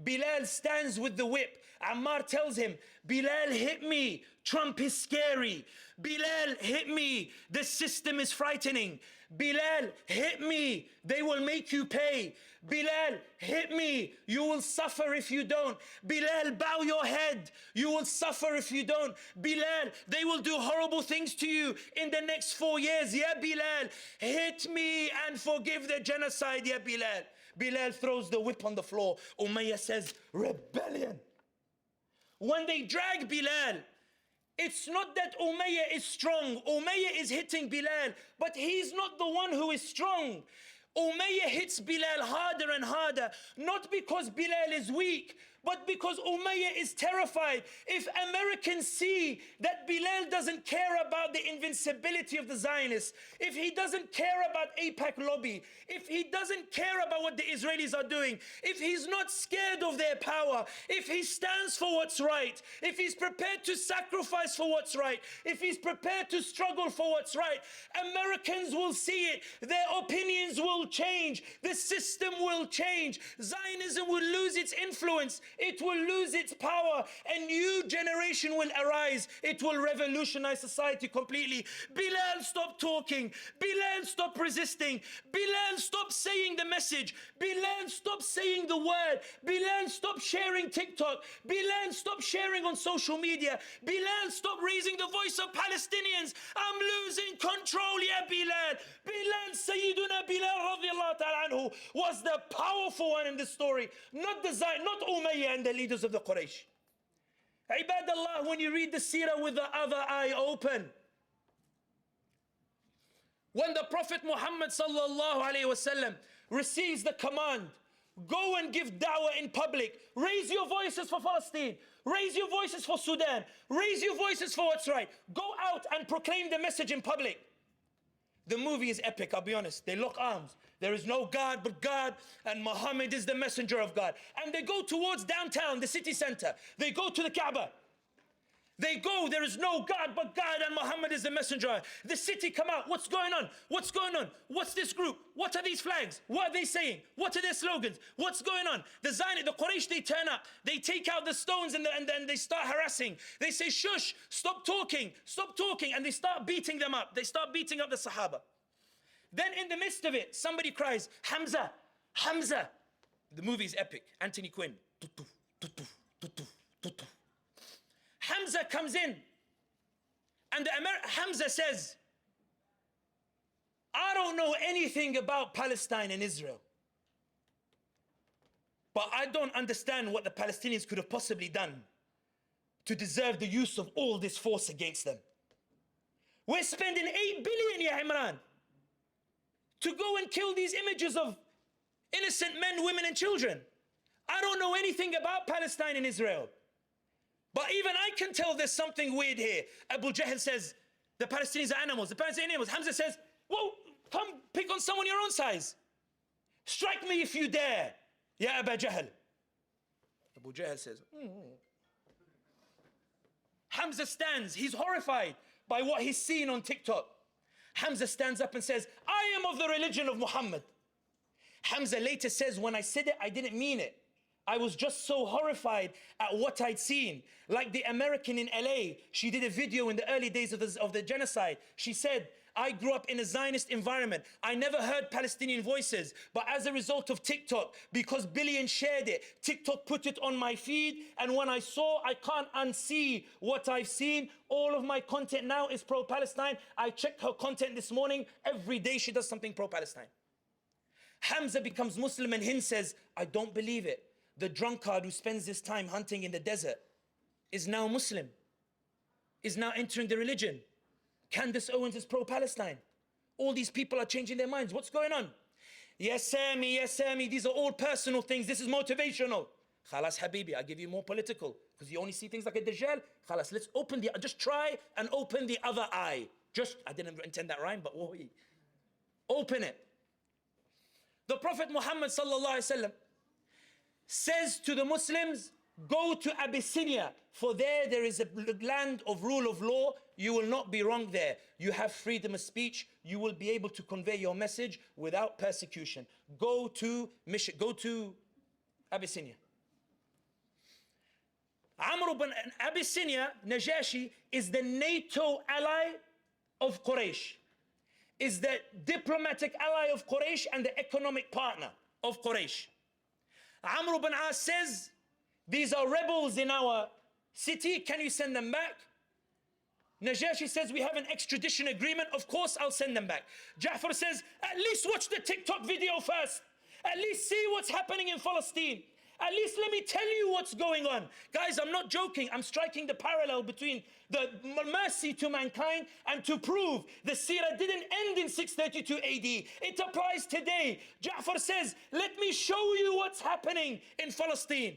Bilal stands with the whip. Ammar tells him, Bilal, hit me. Trump is scary. Bilal, hit me. The system is frightening. Bilal, hit me. They will make you pay. Bilal, hit me. You will suffer if you don't. Bilal, bow your head. You will suffer if you don't. Bilal, they will do horrible things to you in the next 4 years. Yeah, Bilal, hit me and forgive the genocide. Yeah, Bilal. Bilal throws the whip on the floor. Umayyah says, rebellion. When they drag Bilal, it's not that Umayyah is strong. Umayyah is hitting Bilal, but he's not the one who is strong. Umayyah hits Bilal harder and harder, not because Bilal is weak, but because Umayyah is terrified. If Americans see that Bilal doesn't care about the invincibility of the Zionists, if he doesn't care about AIPAC lobby, if he doesn't care about what the Israelis are doing, if he's not scared of their power, if he stands for what's right, if he's prepared to sacrifice for what's right, if he's prepared to struggle for what's right, Americans will see it. Their opinions will change. The system will change. Zionism will lose its influence. It will lose its power. A new generation will arise. It will revolutionize society completely. Bilal, stop talking. Bilal, stop resisting. Bilal, stop saying the message. Bilal, stop saying the word. Bilal, stop sharing TikTok. Bilal, stop sharing on social media. Bilal, stop raising the voice of Palestinians. I'm losing control, yeah, Bilal. Bilal, Sayyiduna Bilal radiallahu ta'ala anhu was the powerful one in this story, not Umayyah and the leaders of the Quraysh. Ibadallah, when you read the seerah with the other eye open, when the Prophet Muhammad sallallahu alayhi wasallam receives the command, go and give da'wah in public, raise your voices for Palestine, raise your voices for Sudan, raise your voices for what's right, go out and proclaim the message in public. The movie is epic, I'll be honest. They lock arms. There is no God but God, and Muhammad is the messenger of God. And they go towards downtown, the city center. They go to the Kaaba. They go, there is no God but God, and Muhammad is the messenger. The city come out. What's going on? What's going on? What's this group? What are these flags? What are they saying? What are their slogans? What's going on? The Quraysh, they turn up. They take out the stones and then they start harassing. They say, shush, stop talking, and they start beating them up. They start beating up the Sahaba. Then in the midst of it, somebody cries, Hamza, Hamza. The movie is epic. Anthony Quinn. Tutu, tutu, tutu, tutu. Hamza comes in, and Hamza says, I don't know anything about Palestine and Israel, but I don't understand what the Palestinians could have possibly done to deserve the use of all this force against them. We're spending 8 billion, ya Imran, to go and kill these images of innocent men, women, and children. I don't know anything about Palestine and Israel. But even I can tell there's something weird here. Abu Jahl says, the Palestinians are animals. The Palestinians are animals. Hamza says, well, come pick on someone your own size. Strike me if you dare, Ya Abu Jahl. Abu Jahl says, Hamza stands. He's horrified by what he's seen on TikTok. Hamza stands up and says, I am of the religion of Muhammad. Hamza later says, when I said it, I didn't mean it. I was just so horrified at what I'd seen. Like the American in LA, she did a video in the early days of the genocide. She said, I grew up in a Zionist environment. I never heard Palestinian voices, but as a result of TikTok, because billions shared it, TikTok put it on my feed, and when I saw, I can't unsee what I've seen. All of my content now is pro-Palestine. I checked her content this morning. Every day she does something pro-Palestine. Hamza becomes Muslim, and Hind says, I don't believe it. The drunkard who spends his time hunting in the desert is now Muslim, is now entering the religion. Candace Owens is pro-Palestine. All these people are changing their minds. What's going on? Yes, Sami, these are all personal things. This is motivational. Khalas, Habibi, I give you more political. Because you only see things like a Dajjal. Khalas, let's just try and open the other eye. I didn't intend that rhyme, but open it. The Prophet Muhammad sallallahu alaihi wasallam says to the Muslims, go to Abyssinia, for there is a land of rule of law. You will not be wrong there. You have freedom of speech. You will be able to convey your message without persecution. Go to Abyssinia. Amr ibn Abyssinia, Najashi, is the NATO ally of Quraysh, is the diplomatic ally of Quraysh and the economic partner of Quraysh. Amr ibn As says, these are rebels in our city, can you send them back? Najashi says, we have an extradition agreement, of course I'll send them back. Ja'far says, at least watch the TikTok video first. At least see what's happening in Palestine. At least let me tell you what's going on. Guys, I'm not joking. I'm striking the parallel between the mercy to mankind and to prove the seerah didn't end in 632 AD. It applies today. Ja'far says, let me show you what's happening in Palestine.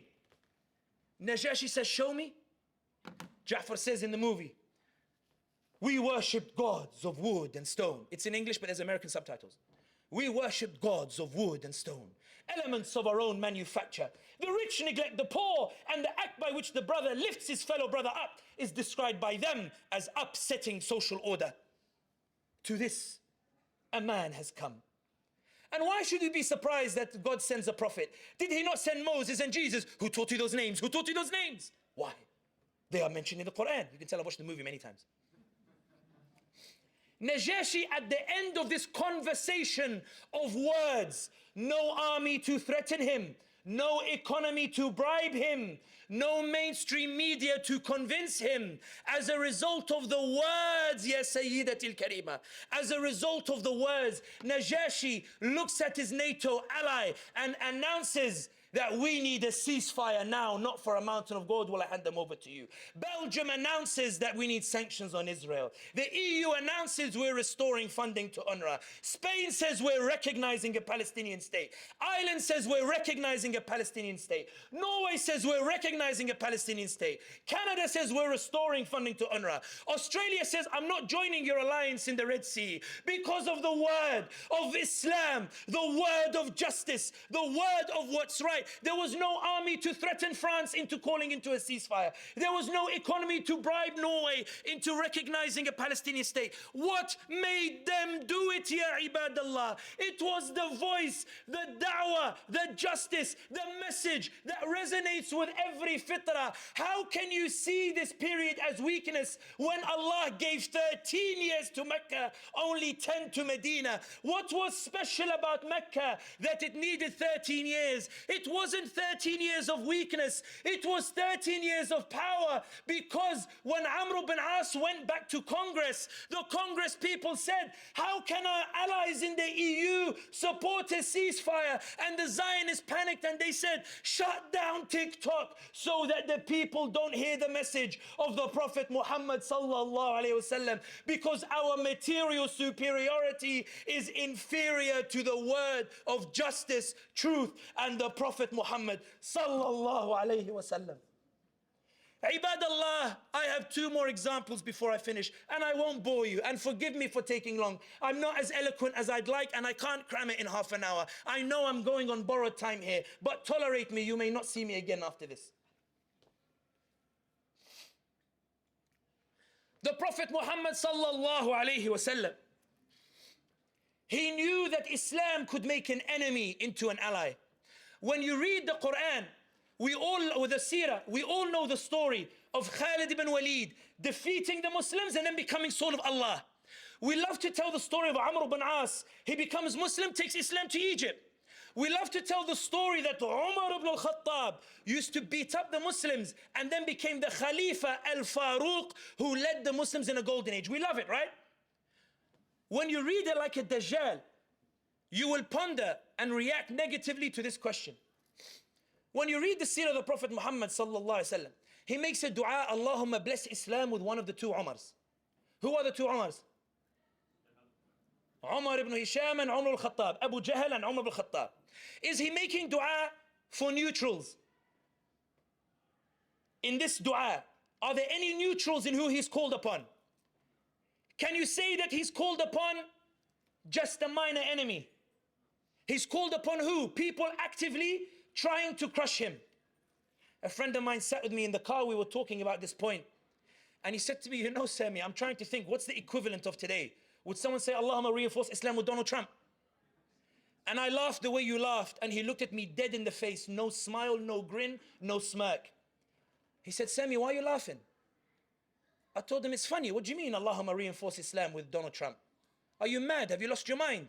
Najashi says, show me. Ja'far says in the movie, we worshipped gods of wood and stone. It's in English, but there's American subtitles. We worshipped gods of wood and stone, elements of our own manufacture. The rich neglect the poor, and the act by which the brother lifts his fellow brother up is described by them as upsetting social order. To this, a man has come. And why should we be surprised that God sends a prophet? Did he not send Moses and Jesus? Who taught you those names? Who taught you those names? Why? They are mentioned in the Quran. You can tell I've watched the movie many times. Najashi, at the end of this conversation of words, no army to threaten him, no economy to bribe him, no mainstream media to convince him, as a result of the words, Ya Sayyidatil Karima, as a result of the words, Najashi looks at his NATO ally and announces that we need a ceasefire now, not for a mountain of gold will I hand them over to you. Belgium announces that we need sanctions on Israel. The EU announces we're restoring funding to UNRWA. Spain says we're recognizing a Palestinian state. Ireland says we're recognizing a Palestinian state. Norway says we're recognizing a Palestinian state. Canada says we're restoring funding to UNRWA. Australia says I'm not joining your alliance in the Red Sea because of the word of Islam, the word of justice, the word of what's right. There was no army to threaten France into calling into a ceasefire. There was no economy to bribe Norway into recognizing a Palestinian state. What made them do it, ya ibadallah? It was the voice, the da'wah, the justice, the message that resonates with every fitrah. How can you see this period as weakness when Allah gave 13 years to Mecca, only 10 to Medina? What was special about Mecca that it needed 13 years? It wasn't 13 years of weakness. It was 13 years of power, because when Amr ibn As went back to Congress, the Congress people said, how can our allies in the EU support a ceasefire? And the Zionists panicked and they said, shut down Tik Tok so that the people don't hear the message of the Prophet Muhammad sallallahu alaihi wasallam, because our material superiority is inferior to the word of justice, truth, and the Prophet Muhammad sallallahu alaihi wasallam. Ibadallah, I have two more examples before I finish, and I won't bore you, and forgive me for taking long. I'm not as eloquent as I'd like, and I can't cram it in half an hour. I know I'm going on borrowed time here, but tolerate me, you may not see me again after this. The Prophet Muhammad sallallahu alaihi wasallam, he knew that Islam could make an enemy into an ally. When you read the Quran, with the seerah, we all know the story of Khalid ibn Walid defeating the Muslims and then becoming soul of Allah. We love to tell the story of Amr ibn As. He becomes Muslim, takes Islam to Egypt. We love to tell the story that Umar ibn al-Khattab used to beat up the Muslims and then became the Khalifa al-Faruq who led the Muslims in a golden age. We love it, right? When you read it like a Dajjal, you will ponder and react negatively to this question. When you read the seerah of the Prophet Muhammad sallallahu alaihi wasallam, he makes a dua, Allahumma bless Islam with one of the two Umars. Who are the two Umars? Umar ibn Hisham and Umar al-Khattab, Abu Jahl and Umar al-Khattab. Is he making dua for neutrals? In this dua, are there any neutrals in who he's called upon? Can you say that he's called upon just a minor enemy? He's called upon who? People actively trying to crush him. A friend of mine sat with me in the car, we were talking about this point. And he said to me, you know, Sami, I'm trying to think, what's the equivalent of today? Would someone say, Allahumma reinforce Islam with Donald Trump? And I laughed the way you laughed. And he looked at me dead in the face. No smile, no grin, no smirk. He said, Sami, why are you laughing? I told him, it's funny. What do you mean, Allahumma reinforce Islam with Donald Trump? Are you mad? Have you lost your mind?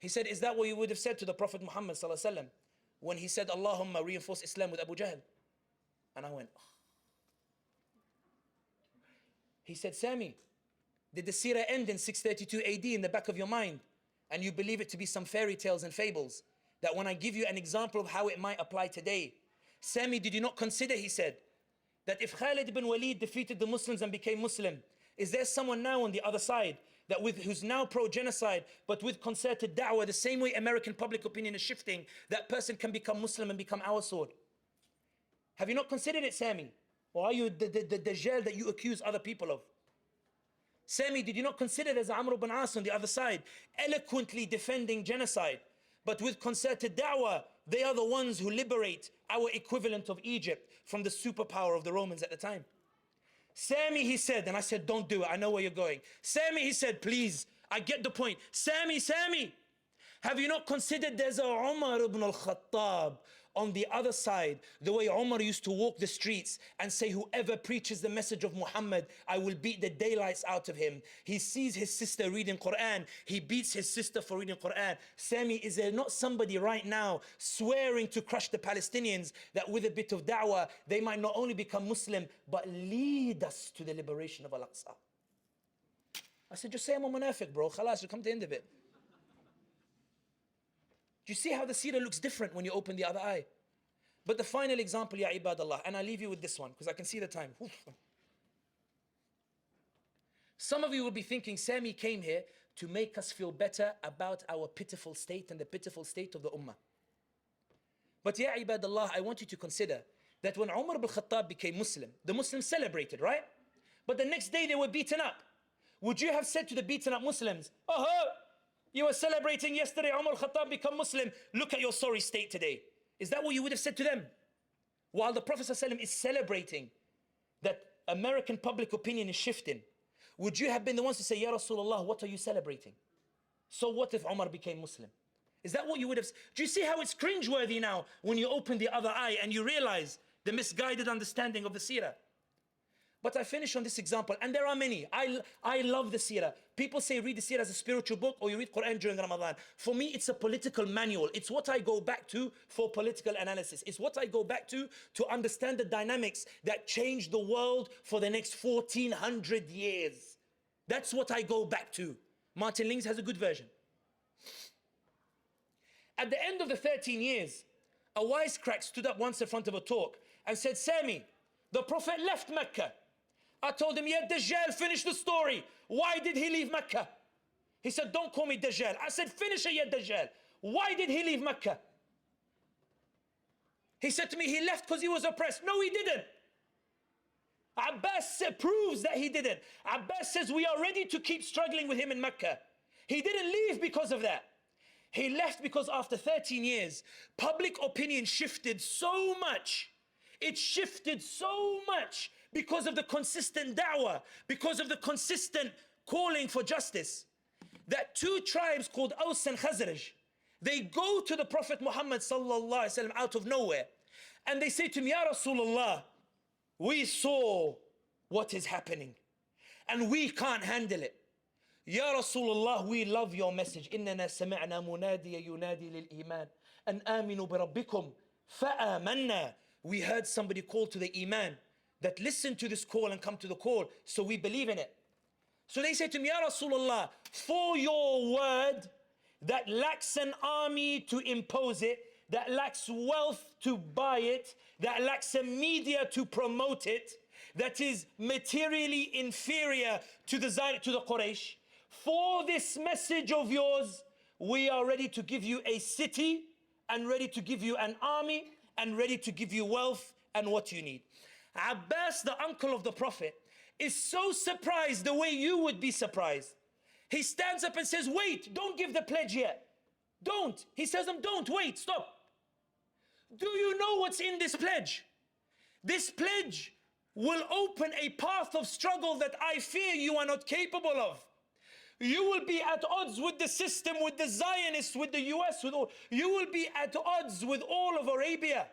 He said, is that what you would have said to the Prophet Muhammad ﷺ when he said, Allahumma reinforce Islam with Abu Jahl? And I went, oh. He said, Sami, did the seerah end in 632 AD in the back of your mind? And you believe it to be some fairy tales and fables? That when I give you an example of how it might apply today, Sami, did you not consider, he said, that if Khalid ibn Walid defeated the Muslims and became Muslim, is there someone now on the other side that who's now pro-genocide, but with concerted da'wah, the same way American public opinion is shifting, that person can become Muslim and become our sword? Have you not considered it, Sami? Or are you the Dajjal that you accuse other people of? Sami, did you not consider there's Amr ibn As on the other side, eloquently defending genocide, but with concerted da'wah, they are the ones who liberate our equivalent of Egypt from the superpower of the Romans at the time. Sami, he said, and I said, don't do it, I know where you're going. Sami, he said, please, I get the point. Sami, have you not considered there's a Umar ibn al-Khattab on the other side, the way Umar used to walk the streets and say, whoever preaches the message of Muhammad, I will beat the daylights out of him. He sees his sister reading Quran, he beats his sister for reading Quran. Sami, is there not somebody right now swearing to crush the Palestinians that with a bit of da'wah, they might not only become Muslim, but lead us to the liberation of Al-Aqsa? I said, just say I'm a munafiq, bro. Khalas, you come to the end of it. Do you see how the seerah looks different when you open the other eye? But the final example, ya ibadallah, and I'll leave you with this one because I can see the time. Some of you will be thinking, Sami came here to make us feel better about our pitiful state and the pitiful state of the ummah. But ya ibadallah, I want you to consider that when Umar ibn Khattab became Muslim, the Muslims celebrated, right? But the next day they were beaten up. Would you have said to the beaten up Muslims, oh, you were celebrating yesterday, Umar al-Khattab become Muslim, look at your sorry state today? Is that what you would have said to them? While the Prophet ﷺ is celebrating that American public opinion is shifting, would you have been the ones to say, Ya Rasulullah, what are you celebrating? So what if Umar became Muslim? Is that what you would have said? Do you see how it's cringeworthy now when you open the other eye and you realize the misguided understanding of the seerah? But I finish on this example, and there are many. I love the seerah. People say read the seerah as a spiritual book or you read Quran during Ramadan. For me, it's a political manual. It's what I go back to for political analysis. It's what I go back to understand the dynamics that change the world for the next 1400 years. That's what I go back to. Martin Lings has a good version. At the end of the 13 years, a wisecrack stood up once in front of a talk and said, Sami, the Prophet left Mecca. I told him, yeah, Dajjal, finish the story. Why did he leave Mecca? He said, don't call me Dajjal. I said, finish it, yeah, Dajjal. Why did he leave Mecca? He said to me, he left because he was oppressed. No, he didn't. Abbas proves that he didn't. Abbas says, we are ready to keep struggling with him in Mecca. He didn't leave because of that. He left because after 13 years, public opinion shifted so much. It shifted so much because of the consistent da'wah, because of the consistent calling for justice, that two tribes called Aus and Khazraj, they go to the Prophet Muhammad sallallahu alaihi wasallam out of nowhere, and they say to him, Ya Rasulullah, we saw what is happening, and we can't handle it. Ya Rasulullah, we love your message. إننا سمعنا مناديا ينادي للإيمان أن آمنوا بربكم فآمنا. We heard somebody call to the Iman, that listen to this call and come to the call, so we believe in it. So they say to him, Ya Rasulullah, for your word that lacks an army to impose it, that lacks wealth to buy it, that lacks a media to promote it, that is materially inferior to the Quraysh, For this message of yours, we are ready to give you a city and ready to give you an army and ready to give you wealth and what you need. Abbas, the uncle of the Prophet, is so surprised the way you would be surprised. He stands up and says, wait, don't give the pledge yet. Don't. He says, don't, wait, stop. Do you know what's in this pledge? This pledge will open a path of struggle that I fear you are not capable of. You will be at odds with the system, with the Zionists, with the US, with all. You will be at odds with all of Arabia.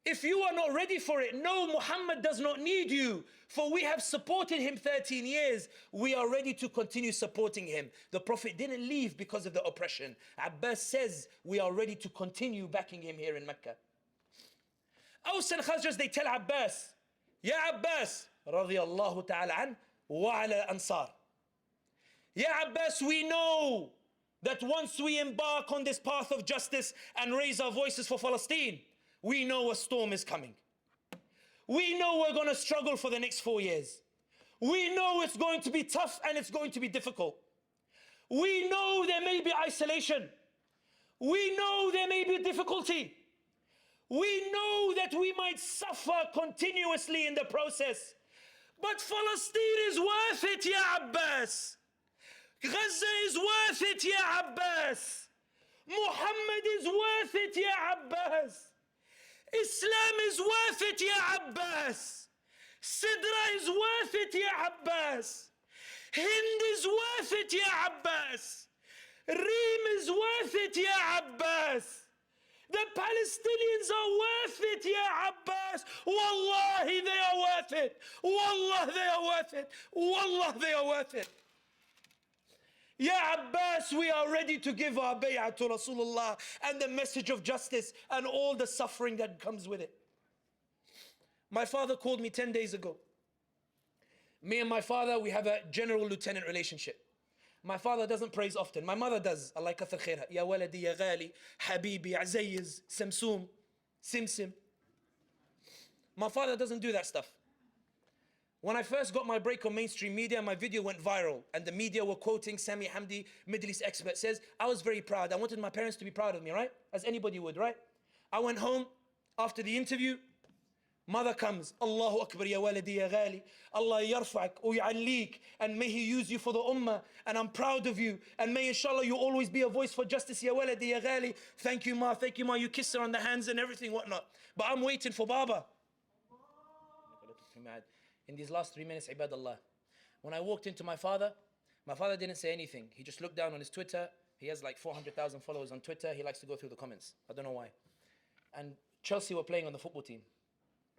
If you are not ready for it, no, Muhammad does not need you. For we have supported him 13 years. We are ready to continue supporting him. The Prophet didn't leave because of the oppression. Abbas says we are ready to continue backing him here in Mecca. Aws and Khazraj, they tell Abbas, Ya Abbas, radiyallahu ta'ala an, wa ala ansar. Ya Abbas, we know that once we embark on this path of justice and raise our voices for Palestine, we know a storm is coming. We know we're going to struggle for the next 4 years. We know it's going to be tough and it's going to be difficult. We know there may be isolation. We know there may be difficulty. We know that we might suffer continuously in the process. But Palestine is worth it, Ya Abbas. Gaza is worth it, Ya Abbas. Muhammad is worth it, Ya Abbas. Islam is worth it, Ya Abbas. Sidra is worth it, Ya Abbas. Hind is worth it, Ya Abbas. Reem is worth it, Ya Abbas. The Palestinians are worth it, Ya Abbas. Wallahi, they are worth it. Wallah, they are worth it. Wallah, they are worth it. Ya Abbas, we are ready to give our bay'ah to Rasulullah and the message of justice and all the suffering that comes with it. My father called me 10 days ago. Me and my father, we have a general lieutenant relationship. My father doesn't praise often. My mother does. Allah yakathir khairha. Ya waladi, ya ghali, habibi, azayiz, samsum, simsim. My father doesn't do that stuff. When I first got my break on mainstream media, my video went viral and the media were quoting Sami Hamdi, Middle East expert, says, I was very proud. I wanted my parents to be proud of me, right? As anybody would, right? I went home after the interview. Mother comes, Allahu Akbar, ya waladi, ya ghali. Allah yarfa'ak, o ya'allik, and may He use you for the ummah, and I'm proud of you, and may inshallah you always be a voice for justice, ya waladi, ya ghali. Thank you, ma, thank you, ma. You kiss her on the hands and everything, whatnot. But I'm waiting for Baba. In these last 3 minutes, ibadallah. When I walked into my father didn't say anything. He just looked down on his Twitter. He has like 400,000 followers on Twitter. He likes to go through the comments. I don't know why. And Chelsea were playing on the football team.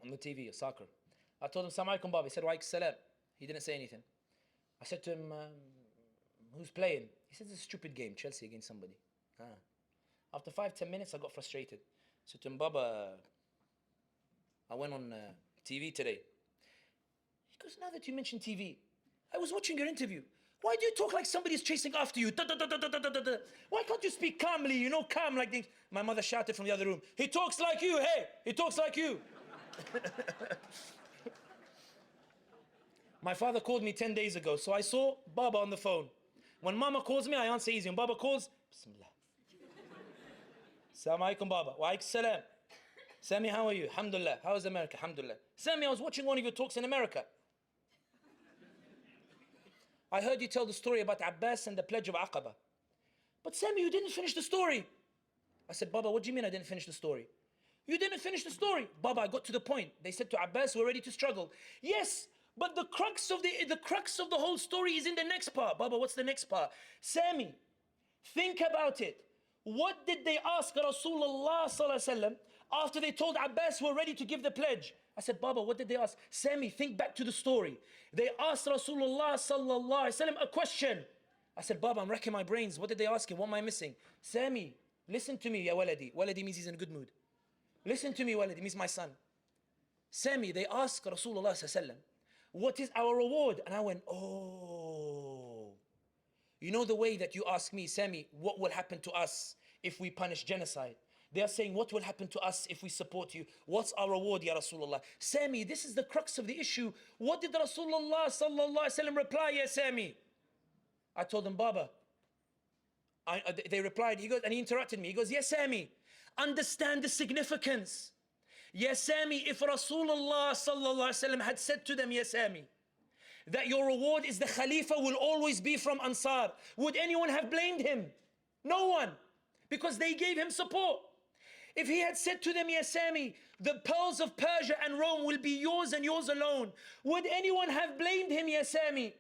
On the TV, soccer. I told him, Assalamu alaikum, Baba. He said, wa alaikum salam. He didn't say anything. I said to him, who's playing? He said, it's a stupid game, Chelsea against somebody. After 5-10 minutes, I got frustrated. I said to him, Baba, I went on TV today. He goes, now that you mention TV, I was watching your interview. Why do you talk like somebody's chasing after you? Da, da, da, da, da, da, da. Why can't you speak calmly, you know, calm like this? My mother shouted from the other room, he talks like you, hey, he talks like you. My father called me 10 days ago, so I saw Baba on the phone. When Mama calls me, I answer easy. When Baba calls, Bismillah. Assalamu alaikum, Baba. Wa alaikum salam. Sami, how are you? Alhamdulillah. How is America? Alhamdulillah. Sami, I was watching one of your talks in America. I heard you tell the story about Abbas and the pledge of Aqaba. But Sami, you didn't finish the story. I said, Baba, what do you mean I didn't finish the story? You didn't finish the story. Baba, I got to the point. They said to Abbas, we're ready to struggle. Yes, but the crux of the whole story is in the next part. Baba, what's the next part? Sami, think about it. What did they ask Rasulullah sallallahu alaihi wasallam after they told Abbas we're ready to give the pledge? I said, Baba, what did they ask? Sami, think back to the story. They asked Rasulullah sallallahu alaihi wasallam a question. I said, Baba, I'm racking my brains. What did they ask him? What am I missing? Sami, listen to me, ya waladi. Waladi means he's in a good mood. Listen to me, waladi, means my son. Sami, they asked Rasulullah sallallahu alaihi wasallam, what is our reward? And I went, oh. You know the way that you ask me, Sami, what will happen to us if we punish genocide? They are saying, what will happen to us if we support you? What's our reward, Ya Rasulullah? Sami, this is the crux of the issue. What did Rasulullah sallallahu alaihi wasallam reply, Ya Sami? I told them, Baba. They replied, he goes, and he interrupted me. He goes, yes, Sami, understand the significance. Yes, Sami, if Rasulullah sallallahu alaihi wasallam had said to them, yes, Sami, that your reward is the Khalifa will always be from Ansar, would anyone have blamed him? No one, because they gave him support. If he had said to them, yes, Sami, the pearls of Persia and Rome will be yours and yours alone, would anyone have blamed him, yes, Sami?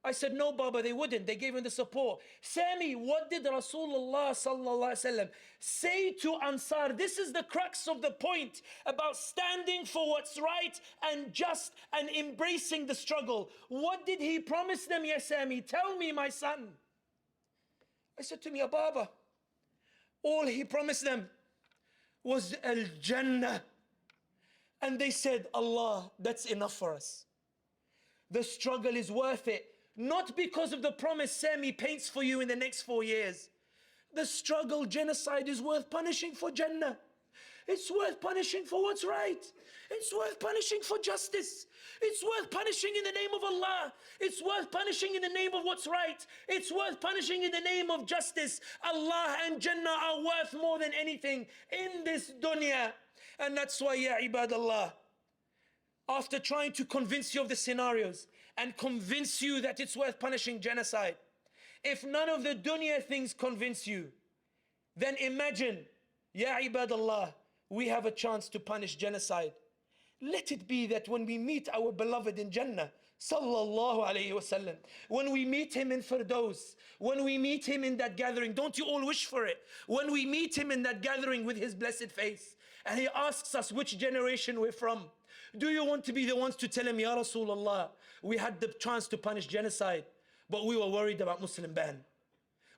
I said, no, Baba, they wouldn't. They gave him the support. Sami, what did Rasulullah sallallahu alaihi wasallam say to Ansar? This is the crux of the point about standing for what's right and just and embracing the struggle. What did he promise them, ya Sami? Tell me, my son. I said to him, ya Baba, all he promised them was al-Jannah. And they said, Allah, that's enough for us. The struggle is worth it. Not because of the promise Sami paints for you in the next 4 years. The struggle, genocide, is worth punishing for Jannah. It's worth punishing for what's right. It's worth punishing for justice. It's worth punishing in the name of Allah. It's worth punishing in the name of what's right. It's worth punishing in the name of justice. Allah and Jannah are worth more than anything in this dunya. And that's why, ya ibadallah, after trying to convince you of the scenarios and convince you that it's worth punishing genocide, if none of the dunya things convince you, then imagine, ya ibadallah, we have a chance to punish genocide. Let it be that when we meet our beloved in Jannah, sallallahu alayhi wasallam, when we meet him in Firdaus, when we meet him in that gathering, don't you all wish for it? When we meet him in that gathering with his blessed face, and he asks us which generation we're from, do you want to be the ones to tell him, Ya Rasulullah, we had the chance to punish genocide, but we were worried about Muslim ban?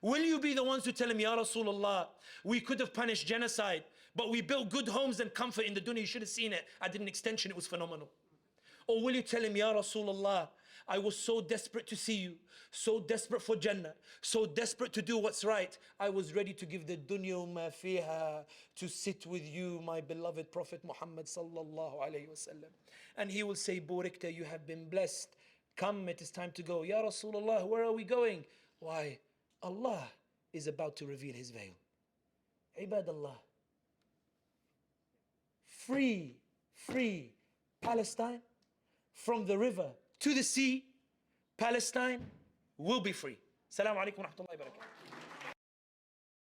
Will you be the ones to tell him, Ya Rasulullah, we could have punished genocide, but we built good homes and comfort in the dunya, you should have seen it, I did an extension, it was phenomenal? Or will you tell him, Ya Rasulullah, I was so desperate to see you, so desperate for Jannah, so desperate to do what's right, I was ready to give the dunya ma fiha to sit with you, my beloved Prophet Muhammad sallallahu alayhi wasallam. And he will say, Burikta, you have been blessed. Come, it is time to go. Ya Rasulullah, where are we going? Why? Allah is about to reveal his veil. Ibadallah. Free Palestine, from the river to the sea, Palestine will be free. Assalamu alaikum wa rahmatullahi wa barakatuh.